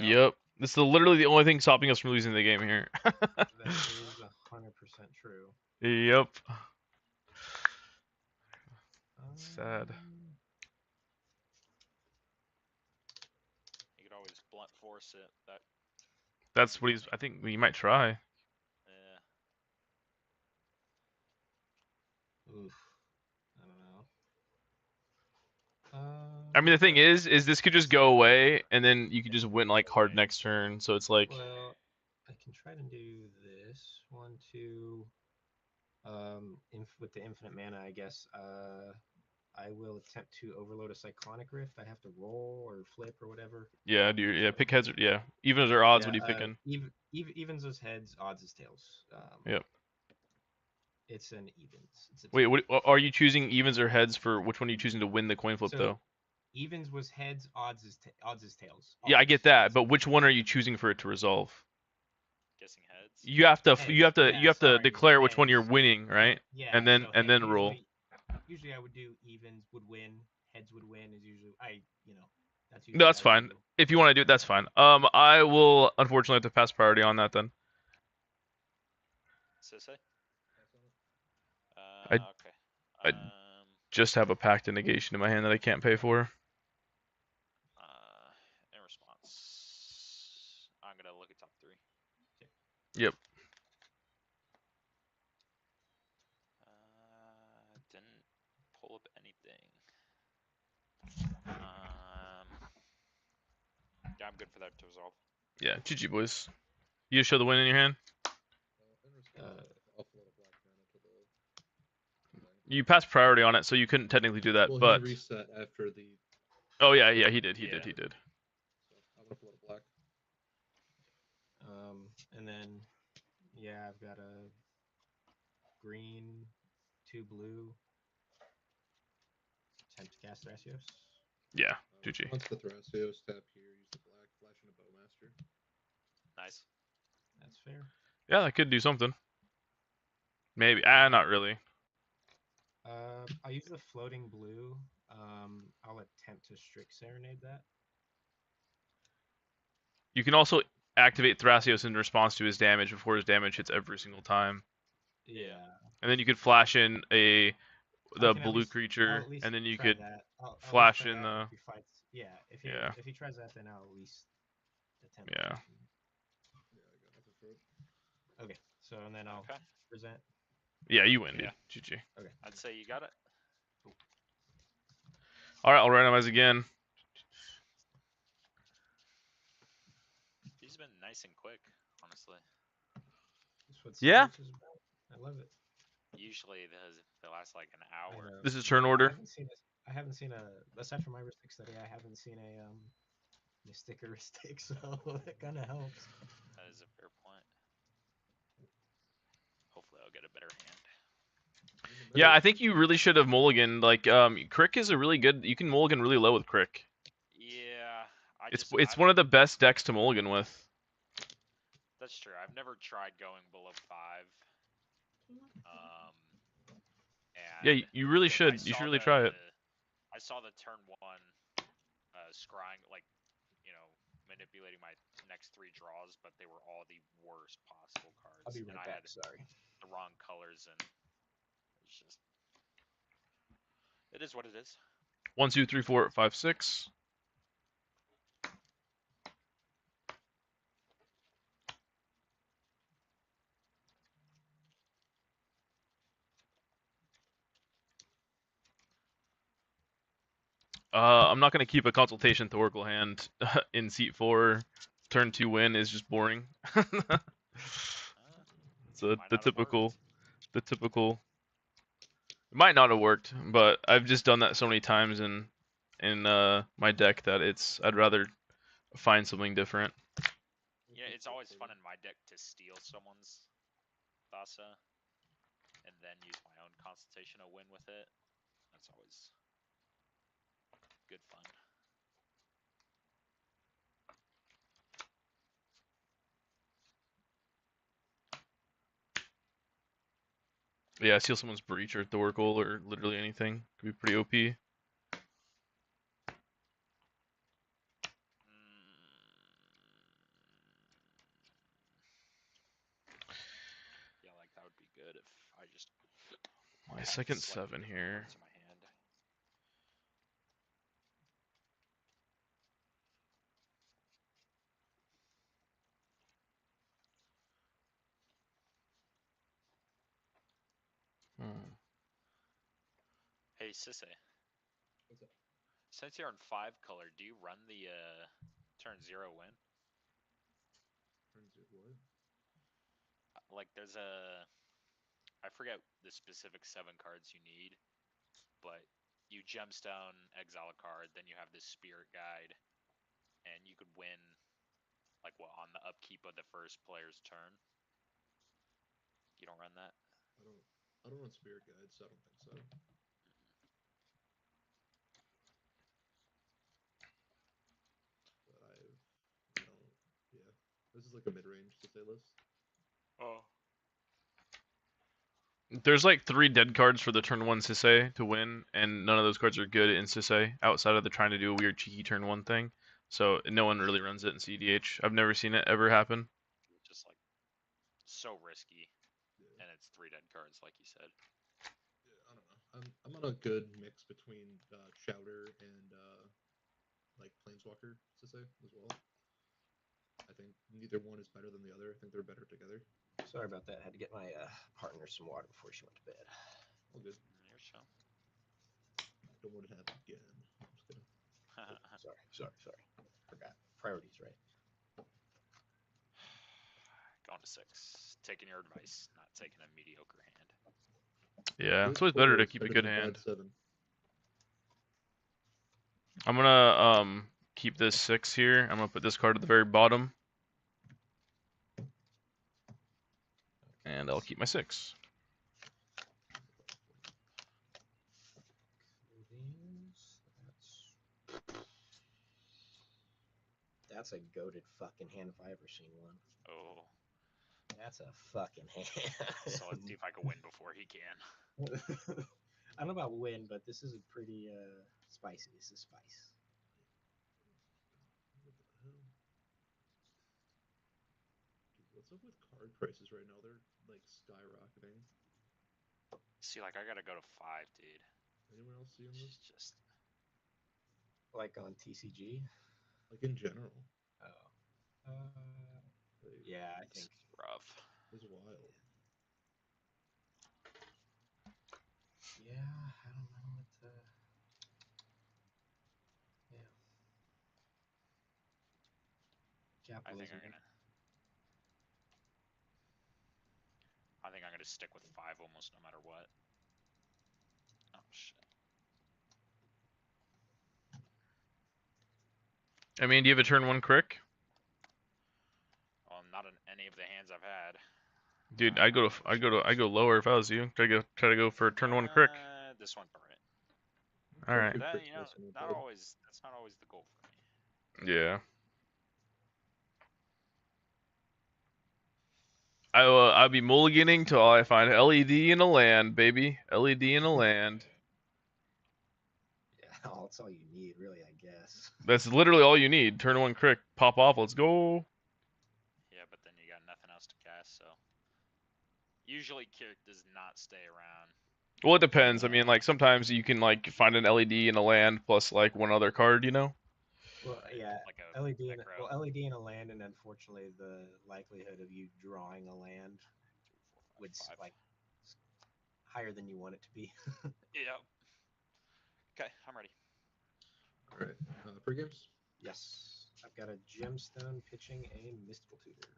Yeah. Yep. This is literally the only thing stopping us from losing the game here. That is 100% true. Yep. Sad. You could always blunt force it. That's what I think we might try. Yeah. Oof. I don't know. I mean, the thing is this could just go away, and then you could just win like hard next turn. So it's like. Well, I can try to do this 1, 2. With the infinite mana, I guess. I will attempt to overload a Cyclonic Rift. I have to roll or flip or whatever. Yeah, pick heads. Yeah, evens or odds. Yeah, what are you picking? Evens is heads, odds is tails. Yep. It's an evens. It's a Wait, tie. are you choosing evens or heads for which one are you choosing to win the coin flip So, though? Evens was heads, odds is tails. Yeah, I get Always. that, but which one are you choosing for it to resolve? Guessing heads. You have to Heads. Yeah, to sorry, declare which one you're heads. winning, right? Yeah, And then so roll. usually I would do evens would win, heads would win is usually that's No, usually that's what I would fine. do. If you want to do it, that's fine. I will unfortunately have to pass priority on that then. Sisse? I- Okay. I- Just have a pact of negation in my hand that I can't pay for. In response, I'm gonna look at top 3. Yep. Didn't pull up anything. Yeah, I'm good for that to resolve. Yeah, GG boys. You just show the win in your hand. In response, I'll float a black mana to the. You passed priority on it, so you couldn't technically do that. Well, but he reset after the. Oh yeah, he did. He Yeah. did. So I'm gonna float a black. And then yeah, I've got a green, 2 blue. Attempt to cast Thrasios. Yeah, GG. Once the Thrasios tap here, use the black, flash in a Bowmaster. Nice. That's fair. Yeah, that could do something. Maybe. Not really. I'll use the floating blue. I'll attempt to Strix Serenade that. You can also activate Thrasios in response to his damage before his damage hits every single time. Yeah. And then you could flash in the blue I'll creature, at least and then you try could that. I'll flash try in that the. if he fights. Yeah, if he tries that, then I'll at least attempt. Yeah. Yeah, I got nothing for it. Okay, so and then I'll present. Yeah, you win, dude. Yeah. GG. Okay. I'd say you got it. All right, I'll randomize again. These have been nice and quick, honestly. That's what Yeah. CEDH is about. I love it. Usually they last like an hour. This is turn order. I haven't seen a aside from my Mystic study. I haven't seen a Mystic heuristic, so that kind of helps. That is a fair point. Hopefully, I'll get a better hand. Yeah, I think you really should have mulliganed. Like, KrarK is a really good. You can mulligan really low with KrarK. Yeah, It's one of the best decks to mulligan with. That's true. I've never tried going below 5. Yeah, you really should. You should really try it. I saw the turn 1 scrying, like, manipulating my next 3 draws, but they were all the worst possible cards. I'll be right and I back. had Sorry. the wrong colors, and it's just. It is what it is. 1, 2, 3, 4, 5, 6. I'm not gonna keep a consultation Thoracle hand in seat 4. Turn 2 win is just boring. So the typical. It might not have worked, but I've just done that so many times in my deck that I'd rather find something different. Yeah, it's always fun in my deck to steal someone's Thassa and then use my own consultation to win with it. That's always good fun. Yeah, steal someone's Breach or Thoracle or literally anything. Could be pretty OP. Yeah, like that would be good if I just. My second 7 here. To my hand. Hey, Sisse. What's up? Since you're on 5 color, do you run the turn 0 win? Turn 0 what? Like there's I forget the specific 7 cards you need, but you gemstone, exile a card, then you have this spirit guide, and you could win, like what, on the upkeep of the first player's turn. You don't run that? I don't. I don't run Spirit Guides, so I don't think so. But I don't. Yeah, this is like a mid-range to say list. Oh. There's like 3 dead cards for the turn 1 Sisei to win, and none of those cards are good in Sisei outside of the trying to do a weird cheeky turn 1 thing. So no one really runs it in CEDH. I've never seen it ever happen. Just like so risky, Yeah. and it's 3 dead cards, like you said. Yeah, I don't know. I'm on a good mix between Chowder and like Planeswalker to say as well. I think neither one is better than the other. I think they're better together. Sorry about that. I had to get my partner some water before she went to bed. All good. You're so. Don't want it to happen again. I'm just kidding. Oh, sorry. Forgot. Priorities, right? Going to 6. Taking your advice, not taking a mediocre hand. Yeah, it's always better to keep a good hand. 7. I'm gonna keep this 6 here. I'm gonna put this card at the very bottom. And I'll keep my 6. That's a goated fucking hand if I ever seen one. Oh. That's a fucking hand. So let's see if I can win before he can. I don't know about win, but this is a pretty spicy. This is spice. What the hell? Dude, what's up with card prices right now? They're like skyrocketing. See, like I gotta go to 5, dude. Anyone else seeing this? It's just Like on TCG? Like in general. Oh. Like, Yeah, I think. rough. It's wild. Yeah, I don't know what the. Yeah. Capitalism. I think I'm gonna stick with 5 almost no matter what. Oh shit. I mean, do you have a turn 1 crick? Well, not in any of the hands I've had. Dude, I go lower if I was you. Try to go for a turn 1 crick. This one's alright. All right. That, you know, not always. That's not always the goal for me. Yeah. I'll be mulliganing till I find LED in a land, baby. LED in a land. Yeah, that's all you need, really, I guess. That's literally all you need. Turn 1 crick, pop off, let's go. Yeah, but then you got nothing else to cast, so. Usually, KrarK does not stay around. Well, it depends. I mean, like sometimes you can like find an LED in a land plus like one other card, you know. Well, yeah, like LED in a land, and unfortunately, the likelihood of you drawing a land 3, 4, 5, would 5. like higher than you want it to be. Yep. Okay, I'm ready. All right. Pre-games? Yes, I've got a gemstone pitching a mystical tutor.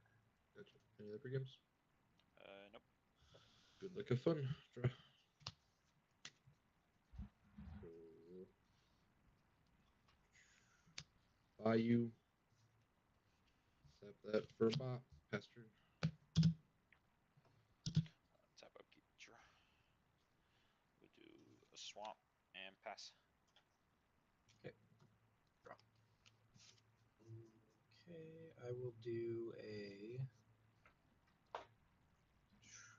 Gotcha. Any other pre-games? Nope. Good luck, have fun. Draw. Bayou. Tap that for a bot. Pass turn. Tap up, keep draw. We do a swamp and pass. Okay. Draw. Okay, I will do a.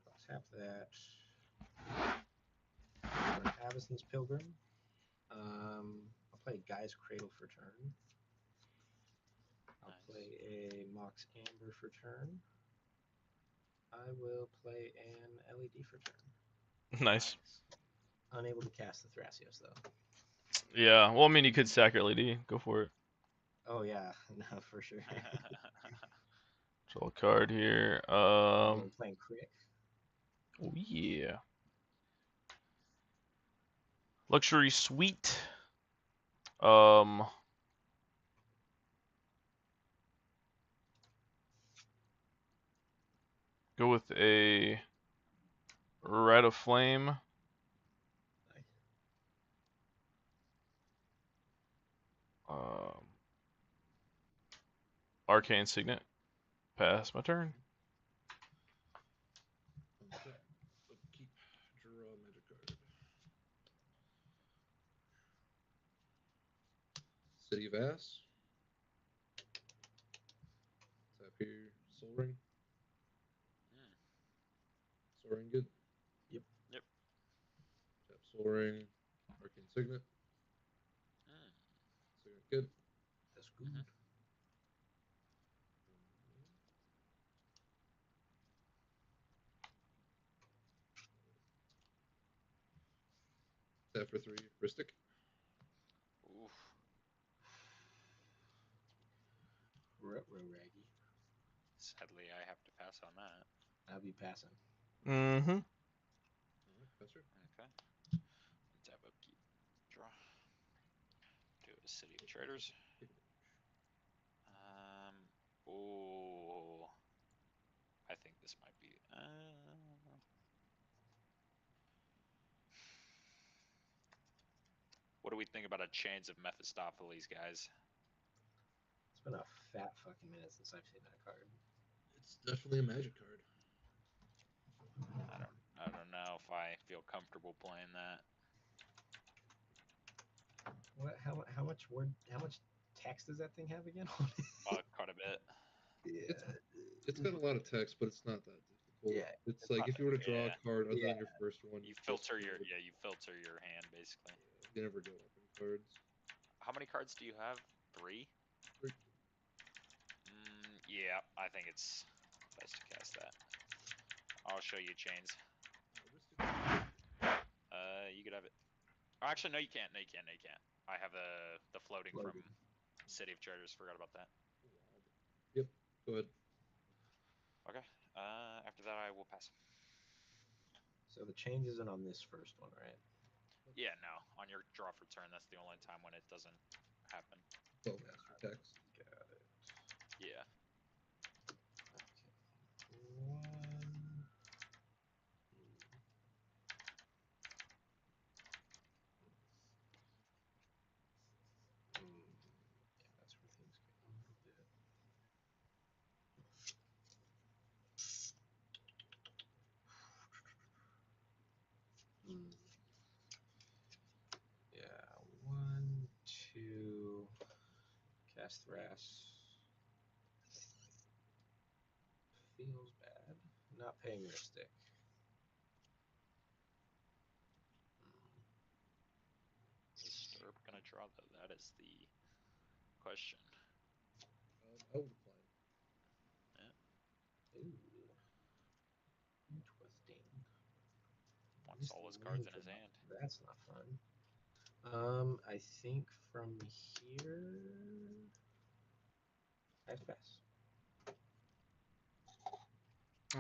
I'll tap that. For an Avacyn's Pilgrim. I'll play Guy's Cradle for turn. I'll play a Mox Amber for turn. I will play an LED for turn. Nice. Unable to cast the Thrasios though. Yeah. Well, I mean, you could sack LED. Go for it. Oh yeah, no, for sure. Draw a card here. I'm playing Crick. Oh yeah. Luxury Suite. Go with a Red of Flame. Arcane Signet. Pass my turn. Keep City of Ass. Tap here, Soul Ring. Mm. Soul Ring good. Yep. Yep. Tap Soul Ring, Arcane Signet. Mm. Signet good. That's good. Mhm. Tap for 3, Ristic. Oof. Raggy. Sadly, I have to pass on that. I'll be passing. Mm-hmm. Alright, passer. Okay. Tap upkeep. Draw. Do a City of Traders. Take a damage. Oh. I think this might be. What do we think about a Chains of Mephistopheles, guys? It's been a fat fucking minute since I've seen that card. It's definitely a magic card. I don't know if I feel comfortable playing that. What? How much word? How much text does that thing have again? Quite a bit. Yeah. It's got a lot of text, but it's not that difficult. Yeah, It's it's like not if you were to draw yeah. a card other Yeah. than your first one, You just filter your would- you filter your hand basically. you never go up any cards. How many cards do you have? 3? 3. Yeah, I think it's best to cast that. I'll show you Chains. Ristic is good. You could have it. Oh, actually, no, you can't. No, you can't. No, you can't. I have the floating from Floating. City of Traders. Forgot about that. Yep, go ahead. Okay. After that, I will pass. So the change isn't on this first one, right? Yeah, no. On your draw for turn, that's the only time when it doesn't happen. Spellcaster text. Got it. Yeah. Okay. One. Yeah, that's where things get a little bit. Yeah, 1, 2. Cast Thras. Feels bad. Not paying Mystic. Is Stirp gonna draw though? That is the question. I will decline. Ooh. Interesting. Wants all his cards in his hand. That's not fun. I think from here, I have to pass.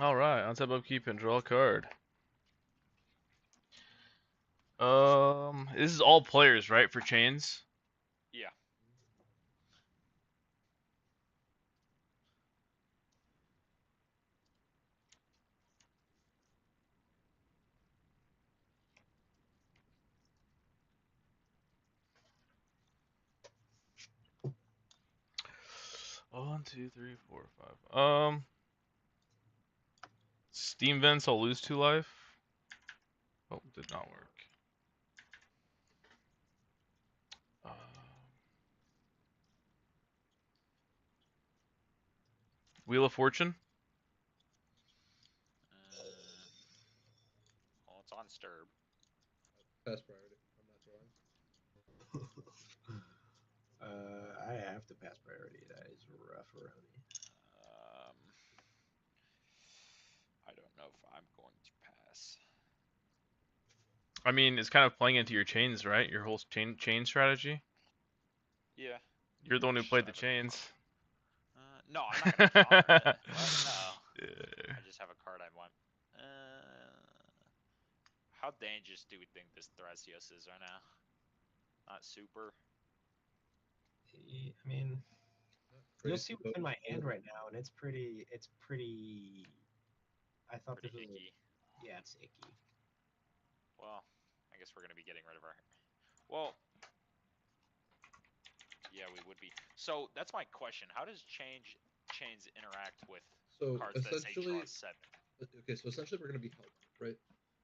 All right. Untap upkeep and draw a card. This is all players, right? For Chains. Yeah. One, two, three, four, five. Steam vents. I'll lose 2 life. Oh, did not work. Wheel of Fortune. Well, it's on Stirb. Pass priority. I'm not drawing. I have to pass priority. That is rough, Rony. I don't know if I'm going to pass. I mean, it's kind of playing into your chains, right? Your whole chain strategy. Yeah. You're the one who Just played the have chains. no, I'm not gonna counter it. What? No. Yeah. I just have a card I want. How dangerous do we think this Thrasios is right now? Not super. I mean, you'll see what's in my hand right now, and it's pretty. It's pretty. I thought Pretty this was. icky. Yeah, it's icky. Well, I guess we're gonna be getting rid of our. Well, yeah, we would be. So that's my question. How does chains interact with So cards that say draw essentially, 7? okay, so essentially we're going to be helped, right?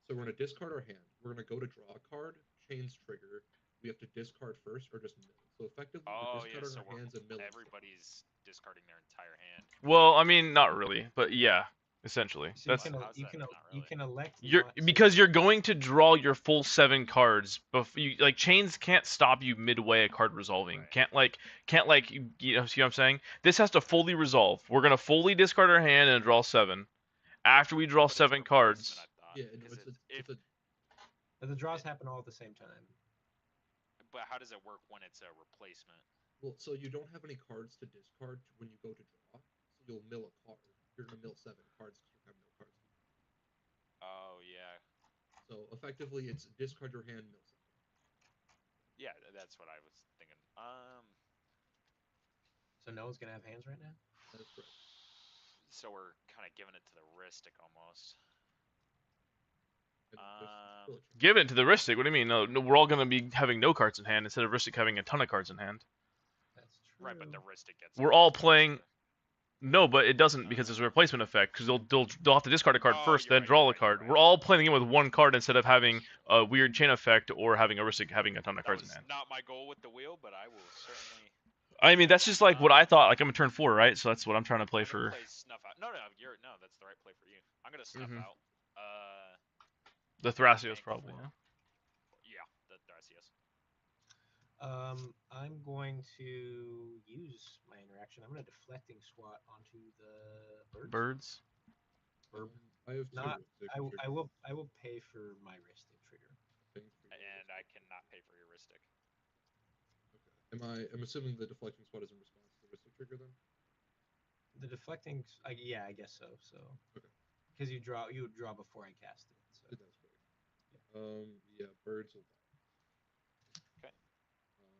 So we're going to discard our hand. We're going to go to draw a card, chains trigger, we have to discard first or just mill. So effectively, Oh we're yeah, discarding so our hands and milling. everybody's discarding their entire hand. Well, I mean, not really, but yeah, essentially. So That's How's that not you really? can elect you're not to. because you're going to draw your full 7 cards. Like chains can't stop you midway a card resolving. Right. Can't like you know, see what I'm saying? This has to fully resolve. We're gonna fully discard our hand and draw 7. After we draw But it's 7 replacement, cards, I thought. Yeah, no, 'Cause it's a But the draws happen all at the same time. But how does it work when it's a replacement? well. So you don't have any cards to discard when you go to draw. So you'll mill a card. You're gonna mill 7 cards because you have no cards. Oh yeah, So effectively, it's discard your hand, mill 7. yeah. That's what I was thinking. So no one's gonna have hands right now. That is correct. So we're kind of giving it to the Ristic almost. And there's still a chance. give it to the Ristic. What do you mean? No, we're all gonna be having no cards in hand instead of Ristic having a ton of cards in hand. That's true. Right, but the Ristic gets. We're the all first playing. extra. No, but it doesn't because there's a replacement effect. Because they'll have to discard a card Oh, first, you're then right, draw you're a card. right, We're all playing it with 1 card instead of having Sure. a weird chain effect or having a Ristic having a ton of That cards in was hand. not my goal with the wheel, but I will certainly. I mean, that's just like what I thought. Like I'm a turn 4, right? So that's what I'm trying to play I'm gonna for. play Snuff Out. No, that's the right play for you. I'm gonna Snuff Mhm. Out. The Thrasios Bank probably. for- Yeah. Yeah, the Thrasios. I'm going to use my interaction. I'm gonna deflecting swat onto the birds. Birds. Or I have 2 not. Ristic I triggers. will pay for my Ristic trigger. Paying for your And Ristic. I cannot pay for heuristic. Okay. I'm assuming the deflecting spot is in response to the Ristic trigger then. The deflecting, yeah, I guess so. So, Okay. because you would draw before I cast it. So. That's correct. Yeah, birds will die. Okay.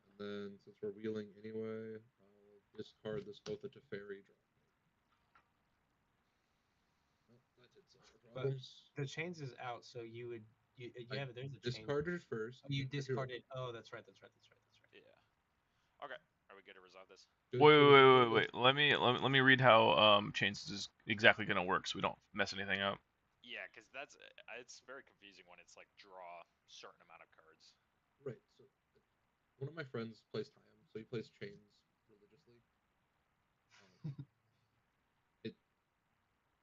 And then since we're wheeling anyway, I'll discard this both to fairy draw. Well, that did solve our problems. The chains is out, so you would there's a chain. Discarded first. Oh, you discarded. Oh, that's right. Yeah. Okay. Are we good to resolve this? Wait. Let me read how chains is exactly gonna work so we don't mess anything up. Yeah, because it's very confusing when it's like draw certain amount of cards. Right. So one of my friends plays Tyam, so he plays chains religiously. It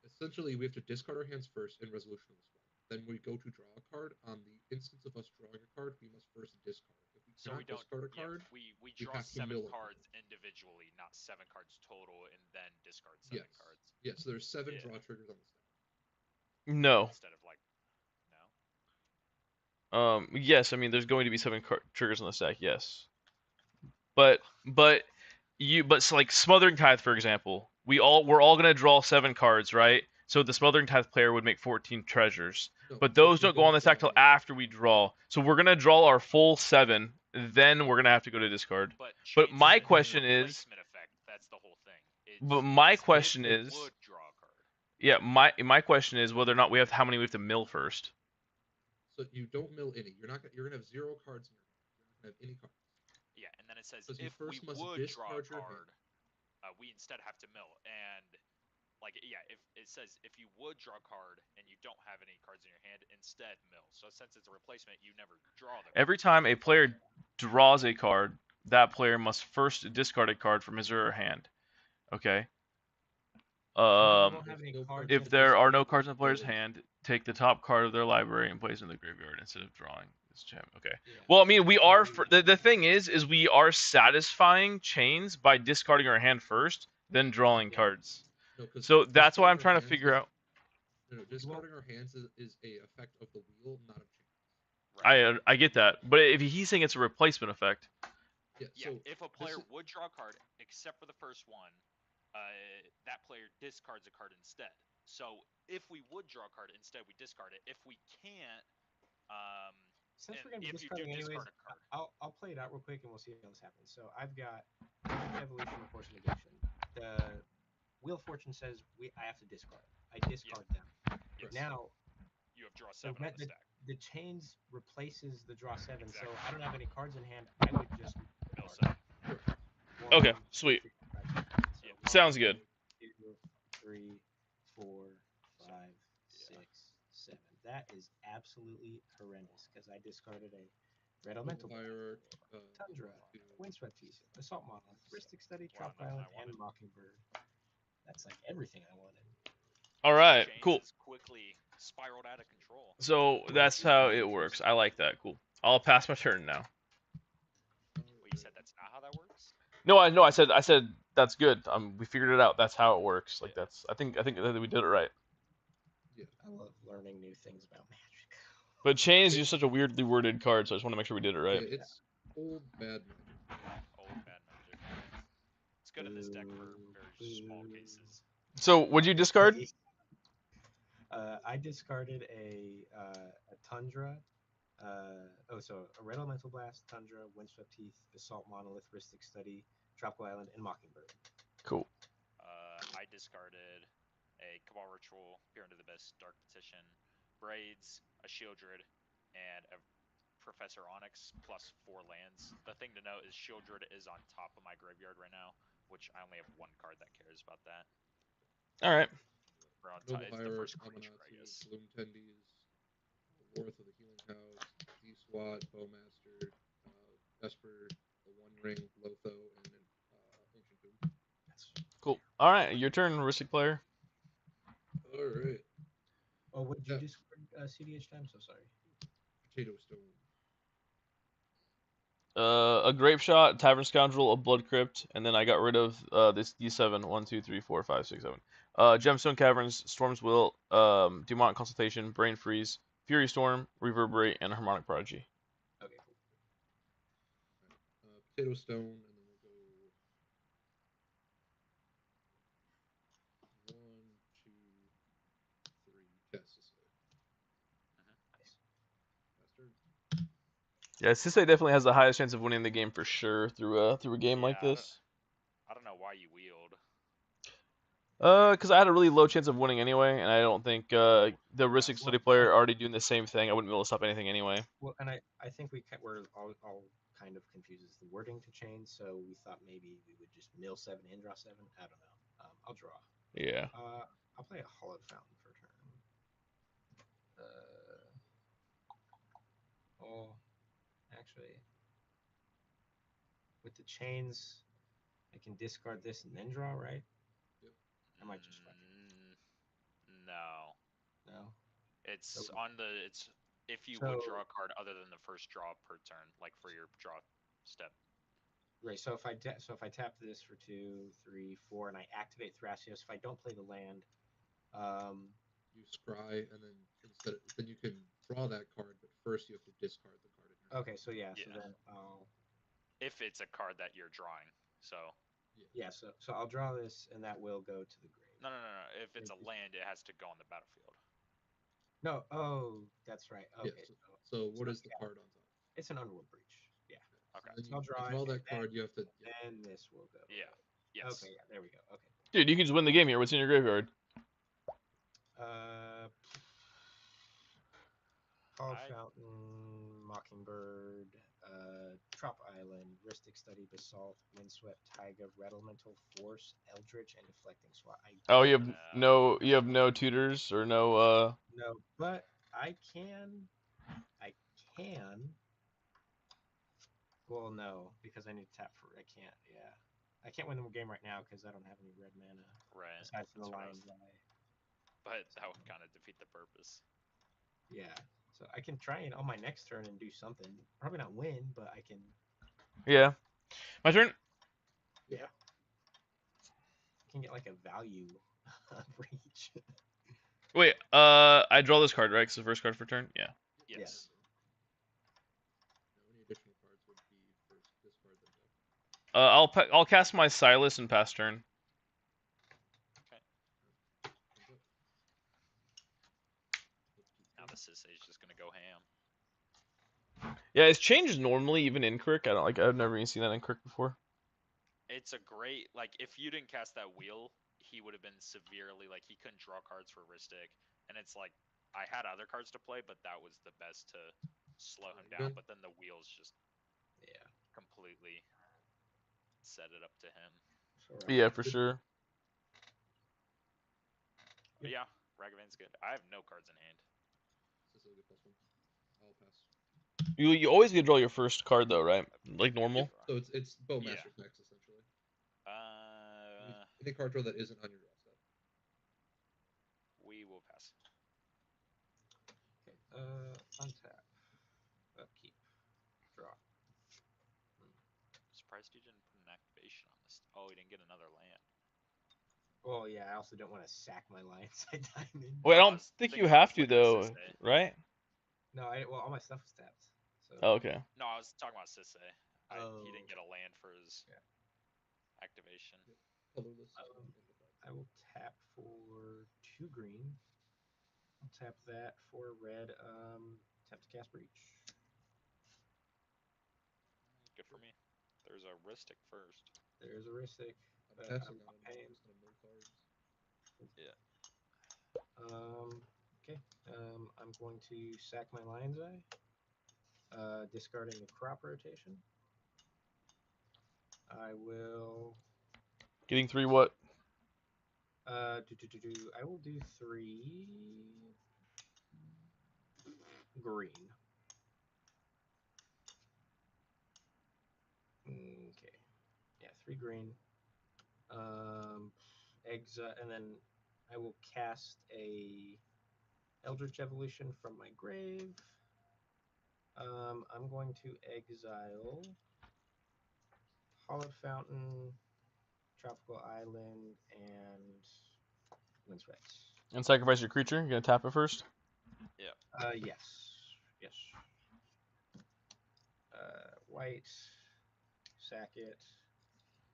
essentially we have to discard our hands first in resolution of the swap. Then we go to draw a card. On the instance of us drawing a card, we must first discard. If we So cannot we don't discard a card, we we draw have to 7 mill a cards card. individually, not 7 cards total, and then discard 7 Yes. cards. Yes. So there's 7 Yeah. draw triggers on the stack. No. Instead of like no. Yes. I mean, there's going to be 7 triggers on the stack. Yes. But like Smothering Tithe, for example, we're all gonna draw 7 cards, right? So the Smothering Tithe player would make 14 treasures. No, But if those we don't go on the stack till draw- after we draw. So we're gonna draw our full 7, then we're gonna have to go to discard. But But chains my isn't a question is, replacement effect. That's the whole thing. but my It's question if we is, would draw a card. yeah, my question is whether or not we have how many we have to mill first. So you don't mill any. You're gonna have 0 cards in your hand. You're not gonna have any cards. Yeah, and then it says Because you if we first must would draw a discard your card, we instead have to mill. And like yeah, if it says if you would draw a card and you don't have any cards in your hand, instead mill. So since it's a replacement, you never draw the card. Every time a player draws a card, that player must first discard a card from his or her hand. Okay. If there are no cards in the player's hand, take the top card of their library and place it in the graveyard instead of drawing this gem. Okay. Yeah. Well, I mean, we are the thing is we are satisfying chains by discarding our hand first, then drawing cards. No, 'cause So that's why I'm discarding our trying to hands figure is- out. No, discarding our hands is a effect of the wheel, not of chains. Right. I get that, but if he's saying it's a replacement effect, Yeah. Yeah, So if a player would draw a card, except for the first one, that player discards a card instead. So if we would draw a card, instead we discard it. If we can't, Since and we're gonna be if you do discarding anyways, discard a card, I'll play it out real quick and we'll see how this happens. So I've got evolution and force negation. The Wheel of Fortune says I have to discard. I discard them. yes, Now you have draw 7 on the stack. the chains replaces the draw 7, Exactly. so I don't have any cards in hand. I would just Mill discard. 7. Okay, 1, sweet. 2, 3, 4, 5, 6, 7. Yeah. Sounds good. 2, 3, 4, 5, 6, 7. That is absolutely horrendous because I discarded a Red Elemental Blast, Hierarch, Tundra, to Windswept East, Assault Monolith, Rhystic Study, Wow, Tropical nothing Island, I and wanted. Mockingbird. That's like everything I wanted. All right, Chains cool. has quickly spiraled out of control. So that's how it works. I like that. Cool. I'll pass my turn now. Well, you said that's not how that works. No, I said that's good. We figured it out. That's how it works. Like Yeah. I think that we did it right. Yeah. I love learning new things about Magic. But chains is just such a weirdly worded card, so I just want to make sure we did it right. Yeah, it's old bad magic. Old bad magic. It's good in this deck for very small cases. So what'd you discard? I discarded a Tundra. So a Red Elemental Blast, Tundra, Windswept Heath, Assault Monolith, Rhystic Study, Tropical Island, and Mockingbird. Cool. I discarded a Cabal Ritual, Peer into the Abyss, Dark Petition, Braids, a Shieldred, and a Professor Onyx plus 4 lands. The thing to note is Shieldred is on top of my graveyard right now, which I only have one card that cares about that. All right. Noble It's the Hierarch, first creature, I Amanatu, guess. Bloom Tendies, Worth of the Healing House, D-Swat, Bowmaster, Vesper, the One Ring, Lotho, and an Ancient Tomb. Cool. All right, your turn, Ristic player. All right. Oh, what did you Yeah. discard? CDH time? So sorry. Potato Stone. A Grape Shot, Tavern Scoundrel, a Blood Crypt, and then I got rid of this D7. 1, 2, 3, 4, 5, 6, 7. Gemstone Caverns, Storm's Will, Demonic Consultation, Brain Freeze, Fury Storm, Reverberate, and Harmonic Prodigy. Okay, cool. Potato Stone, and then we'll go 1, 2, 3 tests this way. Nice. Faster. Yeah, Sisei definitely has the highest chance of winning the game for sure through a game like Yeah, this. I don't know why you wheeled. Because I had a really low chance of winning anyway, and I don't think the Ristic Study player already doing the same thing. I wouldn't be able to stop anything anyway. Well, and I think we're all kind of confused as the wording to change, so we thought maybe we would just mill 7 and draw 7. I don't know. I'll draw. Yeah. I'll play a Hollowed Fountain for turn. Oh, actually, with the chains, I can discard this and then draw, right? Yep. I might just fuck No. No. It's So- on the. It's if you So- would draw a card other than the first draw per turn, like for your draw step. Right. So if I tap this for 2, 3, 4, and I activate Thrasios, if I don't play the land, You scry, and then you can draw that card, but first you have to discard the card in your hand. okay. So yeah. So Yeah. then I'll If it's a card that you're drawing, so yeah. So I'll draw this, and that will go to the grave. no. If it's a land, it has to go on the battlefield. No. Oh, that's right. Okay. Yeah, so what is the yeah. card on top? It's an Underworld Breach. Yeah. Okay. So So I'll you draw draw it, that and card. You have to. Yeah. then this will go. Yeah. Yes. Okay. Yeah. There we go. Okay. Dude, you can just win the game here. What's in your graveyard? Hollowed I- Fountain, Mockingbird, Trop Island, Rhystic Study, Basalt, Windswept, Taiga, Red Elemental, Force, Eldritch, and Deflecting Swat. Oh, you have no tutors or no No, but I can. Well, no, because I need to tap for. I can't. Yeah, I can't win the game right now because I don't have any red mana Right. aside from the That's what I Lion's was- Eye. But that would kind of defeat the purpose. Yeah, so I can try it on my next turn and do something. Probably not win, but I can. Yeah. My turn. Yeah. I can get like a value breach. Wait. I draw this card, right? It's the first card for turn. Yeah. Yes. Now, any additional cards would be first discard them deck. I'll cast my Silas and pass turn. Now the Sisei's just gonna go ham. Yeah, it's changed normally even in KrarK. I've never even seen that in KrarK before. It's a great if you didn't cast that wheel, he would have been severely he couldn't draw cards for Ristic, and it's I had other cards to play, but that was the best to slow him down. But then the wheels just completely set it up to him. Yeah, for sure. But yeah, Ragavan's good. I have no cards in hand. This is a good +1. I'll pass. You always get to draw your first card though, right? Like normal. So it's Bowmaster Yeah. Max essentially. Any card draw that isn't on your draw set. We will pass. Okay. Untap. Upkeep. Draw. Surprised you didn't put an activation on this. Oh, you didn't get another land. Well, yeah. I also don't want to sack my Lionside Diamond. Wait, I No, don't was think thinking you of have to with the though, Sisei. right? No, well, all my stuff was tapped. So. Oh, okay. No, I was talking about Sisei. Oh. He didn't get a land for his activation. Colorless. I will tap for 2 green. I'll tap that for red. Tap to cast Breach. Good for me. There's a Ristic first. There's a Ristic. I'm passing on paying. it. I'm just gonna mill cards. Yeah. Okay. I'm going to sack my Lion's Eye. Discarding the crop rotation. I will. Getting 3 what? I will do 3 green. Okay. Yeah, 3 green. And then I will cast a Eldritch Evolution from my grave. I'm going to exile Hollow Fountain, Tropical Island, and Windswept. And sacrifice your creature. You're gonna tap it first. Yeah. Yes. White. Sack it.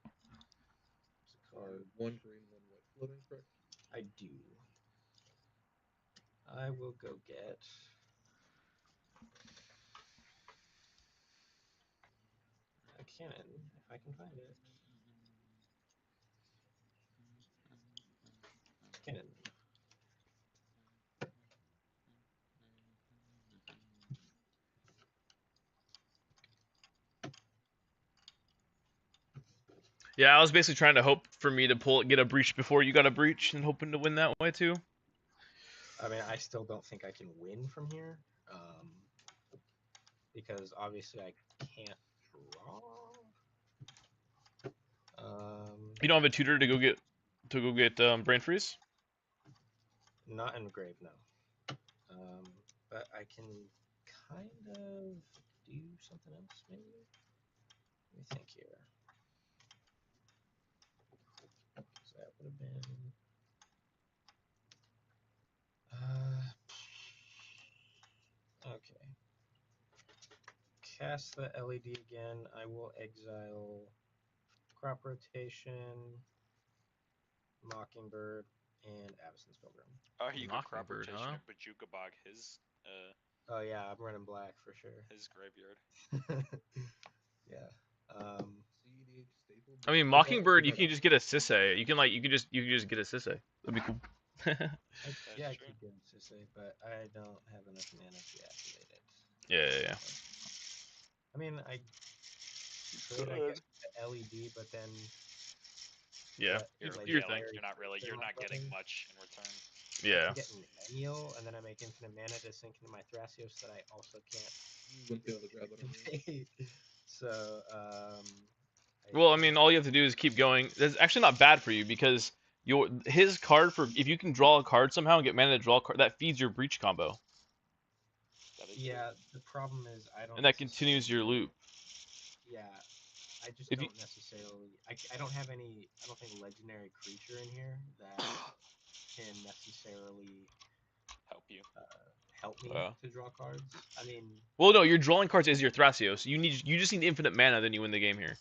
It's a card. 1 green, 1 white floating, correct? I do. I will go get a cannon if I can find it. Cannon. Yeah, I was basically trying to hope for me to get a breach before you got a breach, and hoping to win that way too. I mean, I still don't think I can win from here, because obviously I can't draw. You don't have a tutor to go get brain freeze. Not in grave, no. But I can kind of do something else, maybe. Let me think here. So that would have been. Okay. Cast the LED again. I will exile Crop Rotation, Mockingbird, and Avacyn's Pilgrim. Oh, you could crop Mockingbird, rotation huh? it, but you could bog his Oh yeah, I'm running black for sure. his graveyard. Yeah. CEDH staple. I mean, Mockingbird, you can just get a Sisei. You can just get a Sisei. That'd be cool. Yeah, I true. could get it to say, but I don't have enough mana to activate it. Yeah. I mean, I could, I guess, the LED, but then Yeah. what, You're You're not getting much in return. Yeah. I can get an Ennial, and then I make infinite mana to sink into my Thrasios that I also can't. You wouldn't be able to grab it on your own. So, Well, I mean, all you have to do is keep going. That's actually not bad for you because his card for if you can draw a card somehow and get mana to draw a card, that feeds your breach combo. That is yeah, the problem is I don't. And that continues your loop. Yeah, I just If don't necessarily. I don't have any. I don't think legendary creature in here that can necessarily help me to draw cards. I mean, well, no, your drawing cards is your Thrasios. You just need infinite mana, then you win the game here.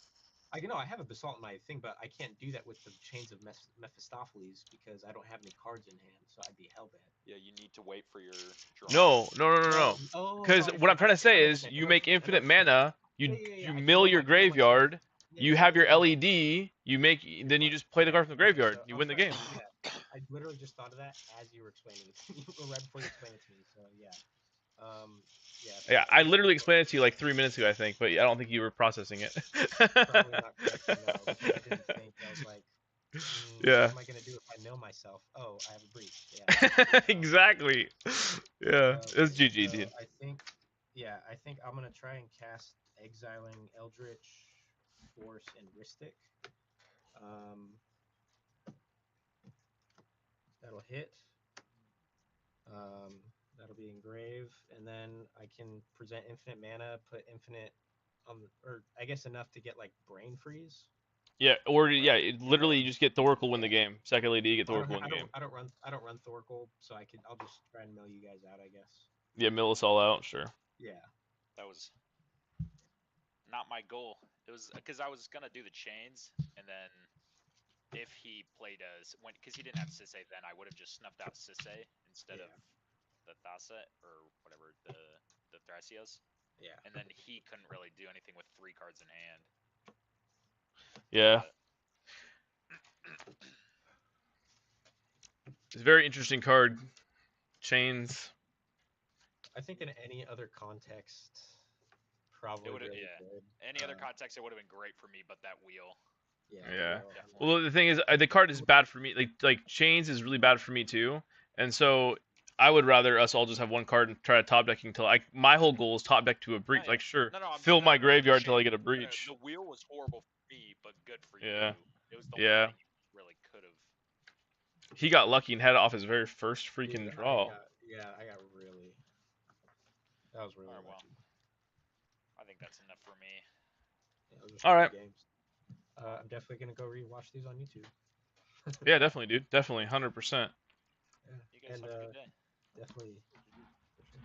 I know I have a Basalt in my thing, but I can't do that with the Chains of Mephistopheles because I don't have any cards in hand, so I'd be hellbent. Yeah, you need to wait for your draw. No. Because what I'm trying to say is, you make infinite mana, you mill your graveyard, you have your LED, then you just play the card from the graveyard, you win the game. Yeah, I literally just thought of that as you were explaining it to me, or right before you explained it to me. So yeah. Yeah, I literally explained it to you like 3 minutes ago, I think, but I don't think you were processing it. Probably not correctly, no, because I didn't think. I was like, yeah. What am I gonna do if I mill myself? Oh, I have a breach. Yeah. Exactly. Yeah, it's GG, dude. I think Yeah, I think I'm gonna try and cast Exiling Eldritch, Force, and Ristic. Um, that'll hit. Um, that'll be engrave, and then I can present infinite mana, put infinite or I guess enough to get like brain freeze. Yeah, or Right. yeah, literally you just get Thorkel win the Yeah. game. Second lady, you get I don't, Thorkel win I the don't, game. I don't run Thorkel, so I'll just try and mill you guys out, I guess. Yeah, mill us all out, sure. Yeah. That was not my goal. It was because I was gonna do the chains, and then if he played because he didn't have Sisei, then I would have just snuffed out Sisei instead Yeah. of the Thasset or whatever the Thrasios, Yeah. and then he couldn't really do anything with 3 cards in hand. Yeah. But It's a very interesting card. Chains. I think in any other context, probably it would have, really yeah. good. Any other context, it would have been great for me, but that wheel. Yeah. Yeah. Wheel, Definitely. Well, the thing is, the card is bad for me. Like Chains is really bad for me too, and so I would rather us all just have one card and try to top decking till my whole goal is top deck to a breach. Oh, yeah. Like sure, No, fill my the graveyard till I chain, get a breach. the wheel was horrible for me, but good for Yeah. you. It was the only Yeah. thing you really could have. He got lucky and had it off his very first freaking Dude, draw. I got really. That was really All right, well, lucky. I think that's enough for me. Yeah, those are some All good right. games. I'm definitely gonna go rewatch these on YouTube. Yeah, definitely, dude. Definitely, 100%. Yeah. You guys And have a good day. definitely. For sure.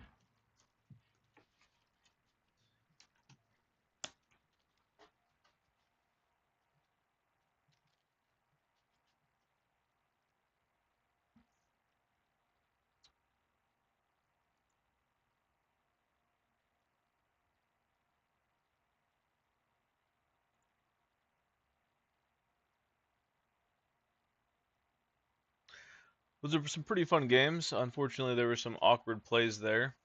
Those are some pretty fun games. Unfortunately, there were some awkward plays there.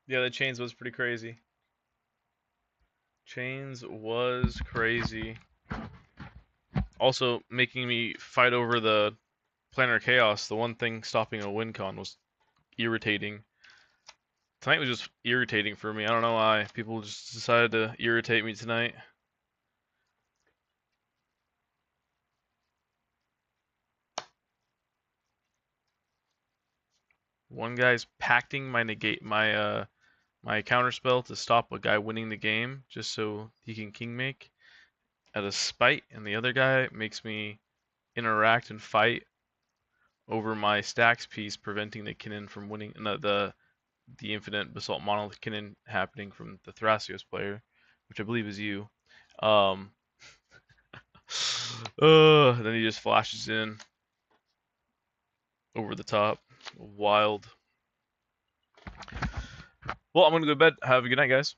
Yeah, the Chains was pretty crazy. Chains was crazy. Also, making me fight over the Planar Chaos, the one thing stopping a win con was irritating. Tonight was just irritating for me. I don't know why. People just decided to irritate me tonight. One guy's pacting my my counterspell to stop a guy winning the game just so he can king make out of spite, and the other guy makes me interact and fight over my stacks piece, preventing the Kinnan from winning the infinite basalt monolith Kinnan happening from the Thrasios player, which I believe is you. Then he just flashes in over the top. Wild. Well, I'm gonna go to bed. Have a good night, guys.